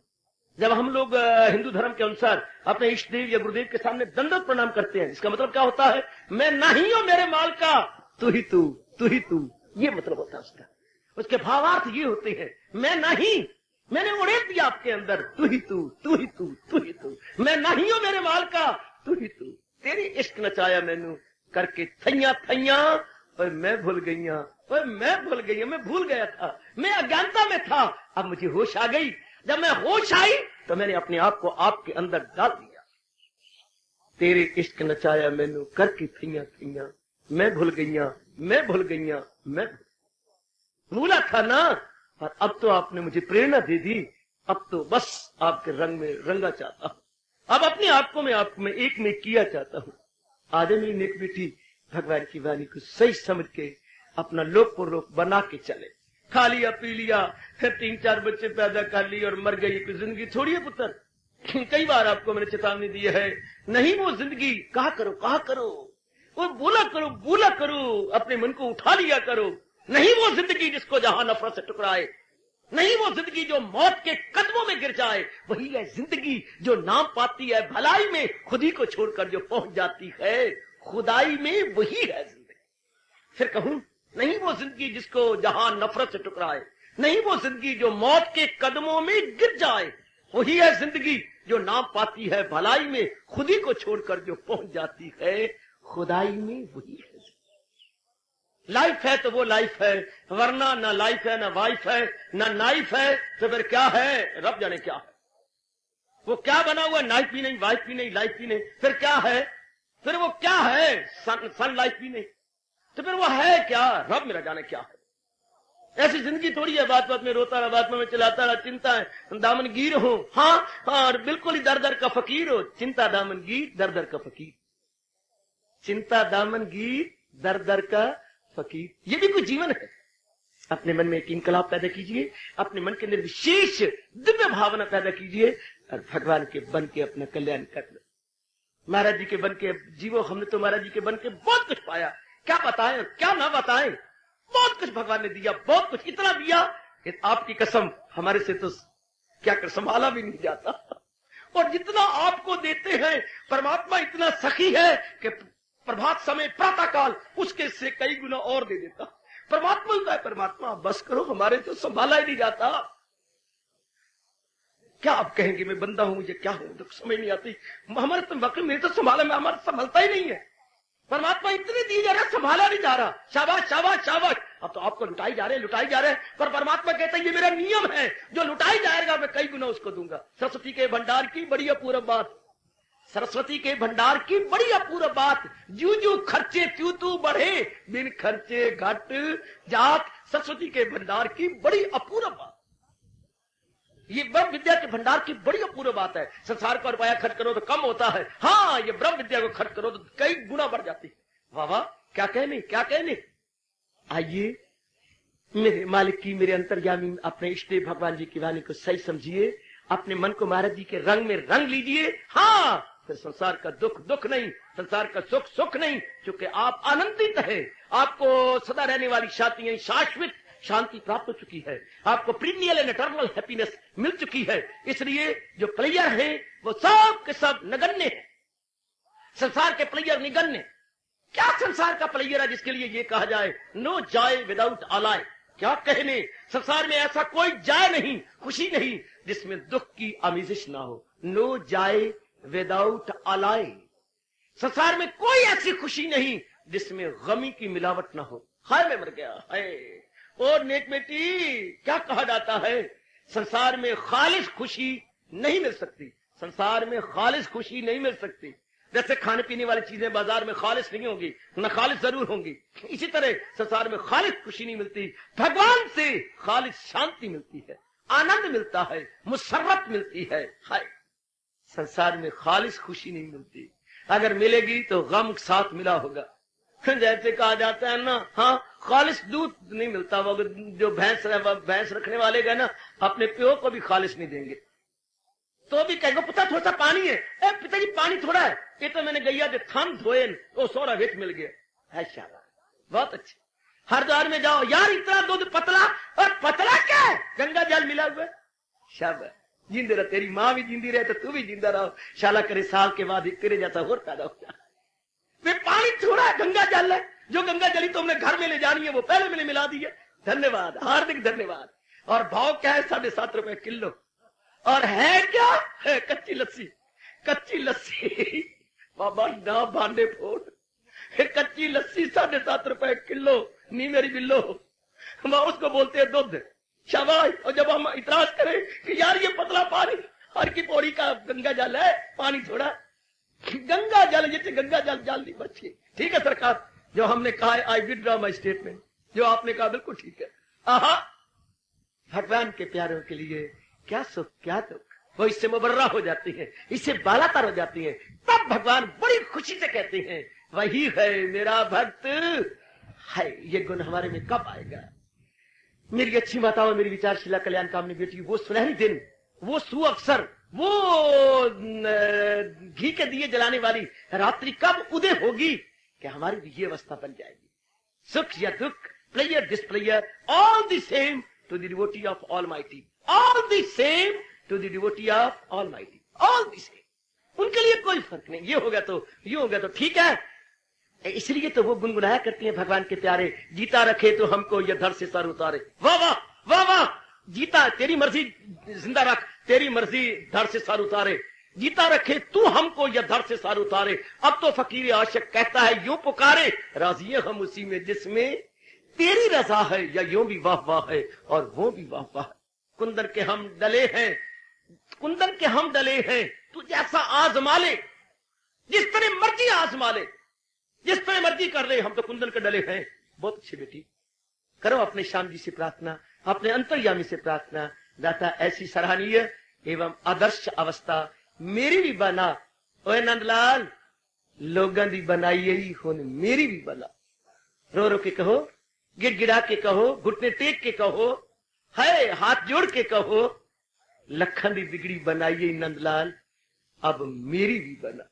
जब हम लोग हिंदू धर्म के अनुसार अपने इष्ट देव या गुरुदेव के सामने दंडवत प्रणाम करते हैं, इसका मतलब क्या होता है? मैं नहीं हूं मेरे माल का, तू ही तू, तू ही तू। ये मतलब होता है उसका। उसके भावार्थ ये होते हैं, मैं नहीं, मैंने उड़ेल दिया आपके अंदर, तू ही तू, तू ही तू, तू ही तू। मैं नहीं हूं मेरे माल का, तू ही तू। तेरी इश्क नचाया मैनू करके थैया थैया, और मैं भूल गईया, और मैं भूल गई, मैं भूल गया था, मैं अज्ञानता में था, अब मुझे होश आ गई। जब मैं होश आई तो मैंने अपने आप को आपके अंदर डाल दिया। तेरे इश्क नचाया मैनू करके थैया थैया, मैं भूल गईया, मैं भूल गईया, मैं भूला था ना। और अब तो आपने मुझे प्रेरणा दे दी, अब तो बस आपके रंग में रंगा चाहता हूं। अब अपने आप को मैं आपको में एक में किया चाहता हूं। आधे मेरी नेक बेटी भगवान की वाणी को सही समझ के अपना लोक पुरलोक बना के चले। खा लिया, पी लिया, फिर 3-4 बच्चे पैदा कर लिए और मर गई, कोई जिंदगी थोड़ी है पुत्र। कई बार आपको मैंने चेतावनी दी है, नहीं वो जिंदगी, कहा करो, वो बोला करो, अपने मन को उठा लिया करो। नहीं वो जिंदगी जिसको जहां नफरत से टुकराए, नहीं वो जिंदगी जो मौत के कदमों में गिर जाए, वही है जिंदगी जो नाम पाती है भलाई में, खुद ही को छोड़कर जो पहुंच जाती है खुदाई में, वही है जिंदगी। फिर कहूं, नहीं वो जिंदगी जिसको जहां नफरत से टुकराए, नहीं वो जिंदगी जो मौत के कदमों में गिर जाए, वही है जिंदगी जो नाम पाती है भलाई में, खुद ही को छोड़कर जो पहुंच जाती है खुदाई में, वही है। लाइफ है तो वो लाइफ है, वरना ना लाइफ है, ना वाइफ है, ना नाइफ है, तो फिर क्या है? रब जाने क्या है। वो क्या बना हुआ? नाइफ भी नहीं, वाइफ भी नहीं, लाइफ भी नहीं, फिर क्या है? फिर वो क्या है? सन लाइफ भी नहीं, तो फिर वो है क्या? रब मेरा जाने क्या है। ऐसी जिंदगी थोड़ी है बात बात में रोता रहा, बात में चिल्लाता रहा, चिंता है दामनगीर हो, हाँ, और बिल्कुल ही दर दर का फकीर हो। चिंता दामनगीर, दर दर का फकीर, चिंता दामनगीर, दर दर का फकीर, ये भी कोई जीवन है। अपने मन में एक इंकलाब पैदा कीजिए, अपने मन के अंदर विशेष दिव्य भावना पैदा कीजिए और भगवान के बन के अपना कल्याण कर लो। महाराज जी के बन के जीवो, हमने तो महाराज जी के बन के बहुत कुछ पाया, क्या बताएं क्या ना बताएं, बहुत कुछ भगवान ने दिया, बहुत कुछ, इतना दिया कि आपकी कसम हमारे से तो क्या कर संभाला भी नहीं जाता। और जितना आपको देते हैं परमात्मा इतना सखी है कि प्रभात समय प्रातः काल उसके से कई गुना और दे देता। परमात्मा का है, परमात्मा बस करो, हमारे तो संभाला ही नहीं जाता। क्या आप कहेंगे मैं बंदा हूं, मुझे क्या हूं, तो समझ नहीं आती। हमारे तो वक्त मेरे तो संभाला में हमारा संभलता ही नहीं है। परमात्मा इतने दिए जा रहा है, संभाला नहीं जा रहा। शाबाश शाबाश शाबाश, अब तो आपको लुटाई जा रहे हैं, लुटाई जा रहे हैं, पर परमात्मा कहता है ये मेरा नियम है, जो लुटाई जाएगा मैं कई गुना उसको दूंगा। सरस्वती के भंडार की बड़ी अपूर्व बात, सरस्वती के भंडार की बड़ी अपूर्व बात, जू जू खर्चे त्यू तू बढ़े, बिन खर्चे घट जात। सरस्वती के भंडार की बड़ी अपूर्व बात, ये ब्रह्म विद्या के भंडार की बड़ी अपूर्व बात है। संसार का रुपया खर्च करो तो कम होता है, हाँ, ये ब्रह्म विद्या को खर्च करो तो कई गुना बढ़ जाती है। वाह वाह, क्या कहने, क्या कहने। आइए मेरे मालिक की, मेरे अंतर्यामी अपने इष्ट देव भगवान जी की वाणी को सही समझिए, अपने मन को महाराज जी के रंग में रंग लीजिए। हाँ, फिर संसार का दुख दुख नहीं, संसार का सुख सुख नहीं, क्योंकि आप आनंदित है, आपको सदा रहने वाली शांति, शाश्वत शांति प्राप्त हो चुकी है, आपको प्रीनियल एंड इटर्नल हैप्पीनेस मिल चुकी है। इसलिए जो प्लेयर हैं वो सब के सब नगण्य है, संसार के प्लेयर निगण्य। क्या संसार का प्लेयर है जिसके लिए ये कहा जाए नो जॉय विदाउट अलाय? क्या कहने, संसार में ऐसा कोई जाय नहीं, खुशी नहीं जिसमें दुख की आमिजिश ना हो। नो जॉय विदाउट अलाय, संसार में कोई ऐसी खुशी नहीं जिसमें गमी की मिलावट ना हो। हाय मैं मर गया, हाय। और नेक बेटी, क्या कहा जाता है, संसार में खालिश खुशी नहीं मिल सकती, संसार में खालिश खुशी नहीं मिल सकती। जैसे खाने पीने वाली चीजें बाजार में खालिश नहीं होंगी, न खालिश जरूर होंगी, इसी तरह संसार में खालिश खुशी नहीं मिलती, भगवान से खालिश शांति मिलती है, आनंद मिलता है, मुसर्रत मिलती है। हाय, संसार में खालिश खुशी नहीं मिलती, अगर मिलेगी तो गम साथ मिला होगा। जैसे कहा जाता है ना, हाँ, खालिश दूध नहीं मिलता, वो जो भैंस रखने वाले गए ना, अपने प्यो को भी खालिश नहीं देंगे, तो भी कहेंगे पुत्र थोड़ा सा पानी है, पिताजी पानी थोड़ा है, ये तो मैंने गैया जो थान धोए तो सोरा वेट मिल गया है। शाबाश, बहुत अच्छे। हरिद्वार में जाओ यार, इतना दूध पतला, और पतला क्या है, गंगा जल मिला हुआ। शाबाश, जिंदे रह, तेरी माँ भी जिंदी रहे तो तू भी जिंदा रहो, शाला करे साल के बाद तेरे जैसा और पैदा हो जाए। वे पानी थोड़ा है, गंगा जल है, जो गंगा जली तो हमने घर में ले जानी है वो पहले मैंने मिला दी है। धन्यवाद, हार्दिक धन्यवाद। और भाव क्या है, 7.5 रुपए किलो, और है क्या है, कच्ची लस्सी, कच्ची लस्सी बाबा ना भांडे फोड़, कच्ची लस्सी 7.5 रुपए किलो, नी मेरी बिल्लो, हम उसको बोलते हैं दूध। शाबाश। और जब हम इतराज करें कि यार ये पतला पानी, हर की पौड़ी का गंगा जल है, पानी थोड़ा, गंगा जल, ये गंगा जल जल नहीं बची। ठीक है सरकार, जो हमने कहा है, आई विथड्रॉ माय स्टेटमेंट, जो आपने कहा बिल्कुल ठीक है। आहा, भगवान के प्यारों के लिए क्या सुख क्या दुख, वो इससे मुबर्रा हो जाती है, इससे बालातर हो जाती है, तब भगवान बड़ी खुशी से कहते हैं वही है मेरा भक्त है। ये गुण हमारे में कब आएगा? मेरी अच्छी माताओं, मेरी विचारशीला कल्याण कामनी बेटी, वो सुनहरी दिन, वो सुअवसर, वो घी के दिए जलाने वाली रात्रि कब उदय होगी कि हमारी भी ये अवस्था बन जाएगी। सुख या दुख, pleasure displeasure, all the same to the devotee of almighty, all the same to the devotee of almighty, all the same. उनके लिए कोई फर्क नहीं, ये हो गया तो ये हो गया तो ठीक है। इसलिए तो वो गुनगुनाया करती हैं भगवान के प्यारे, जीता रखे तो हमको ये धड़ से सर उतारे। वाह वाह वाह वाह, जीता तेरी मर्जी जिंदा रख, तेरी मर्जी धड़ से सर उतारे, जीता रखे तू हमको यह धड़ से सर उतारे। अब तो फकीर आशिक कहता है यूं पुकारे, राजी हम उसी में जिसमें तेरी रजा है, या यूं भी वाह वाह है और वो भी वाह वाह है। कुंदन के हम डले हैं, कुंदन के हम डले हैं, तू जैसा आजमा ले, जिस तरह मर्जी आजमा ले, जिस तरह मर्जी कर ले, हम तो कुंदन के डले हैं। बहुत अच्छी बेटी, करो अपने श्याम जी से प्रार्थना, अपने अंतर्यामी से प्रार्थना, दाता ऐसी सराहनीय एवं आदर्श अवस्था मेरी भी बना। ओए नंदलाल, लोगों की बनाई यही होने मेरी भी बना। रो रो के कहो, गिड़गिड़ा के कहो, घुटने टेक के कहो, है हाथ जोड़ के कहो, लखन की बिगड़ी बनाई यही नंदलाल, अब मेरी भी बना।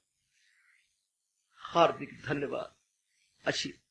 हार्दिक धन्यवाद। आशीर्वाद।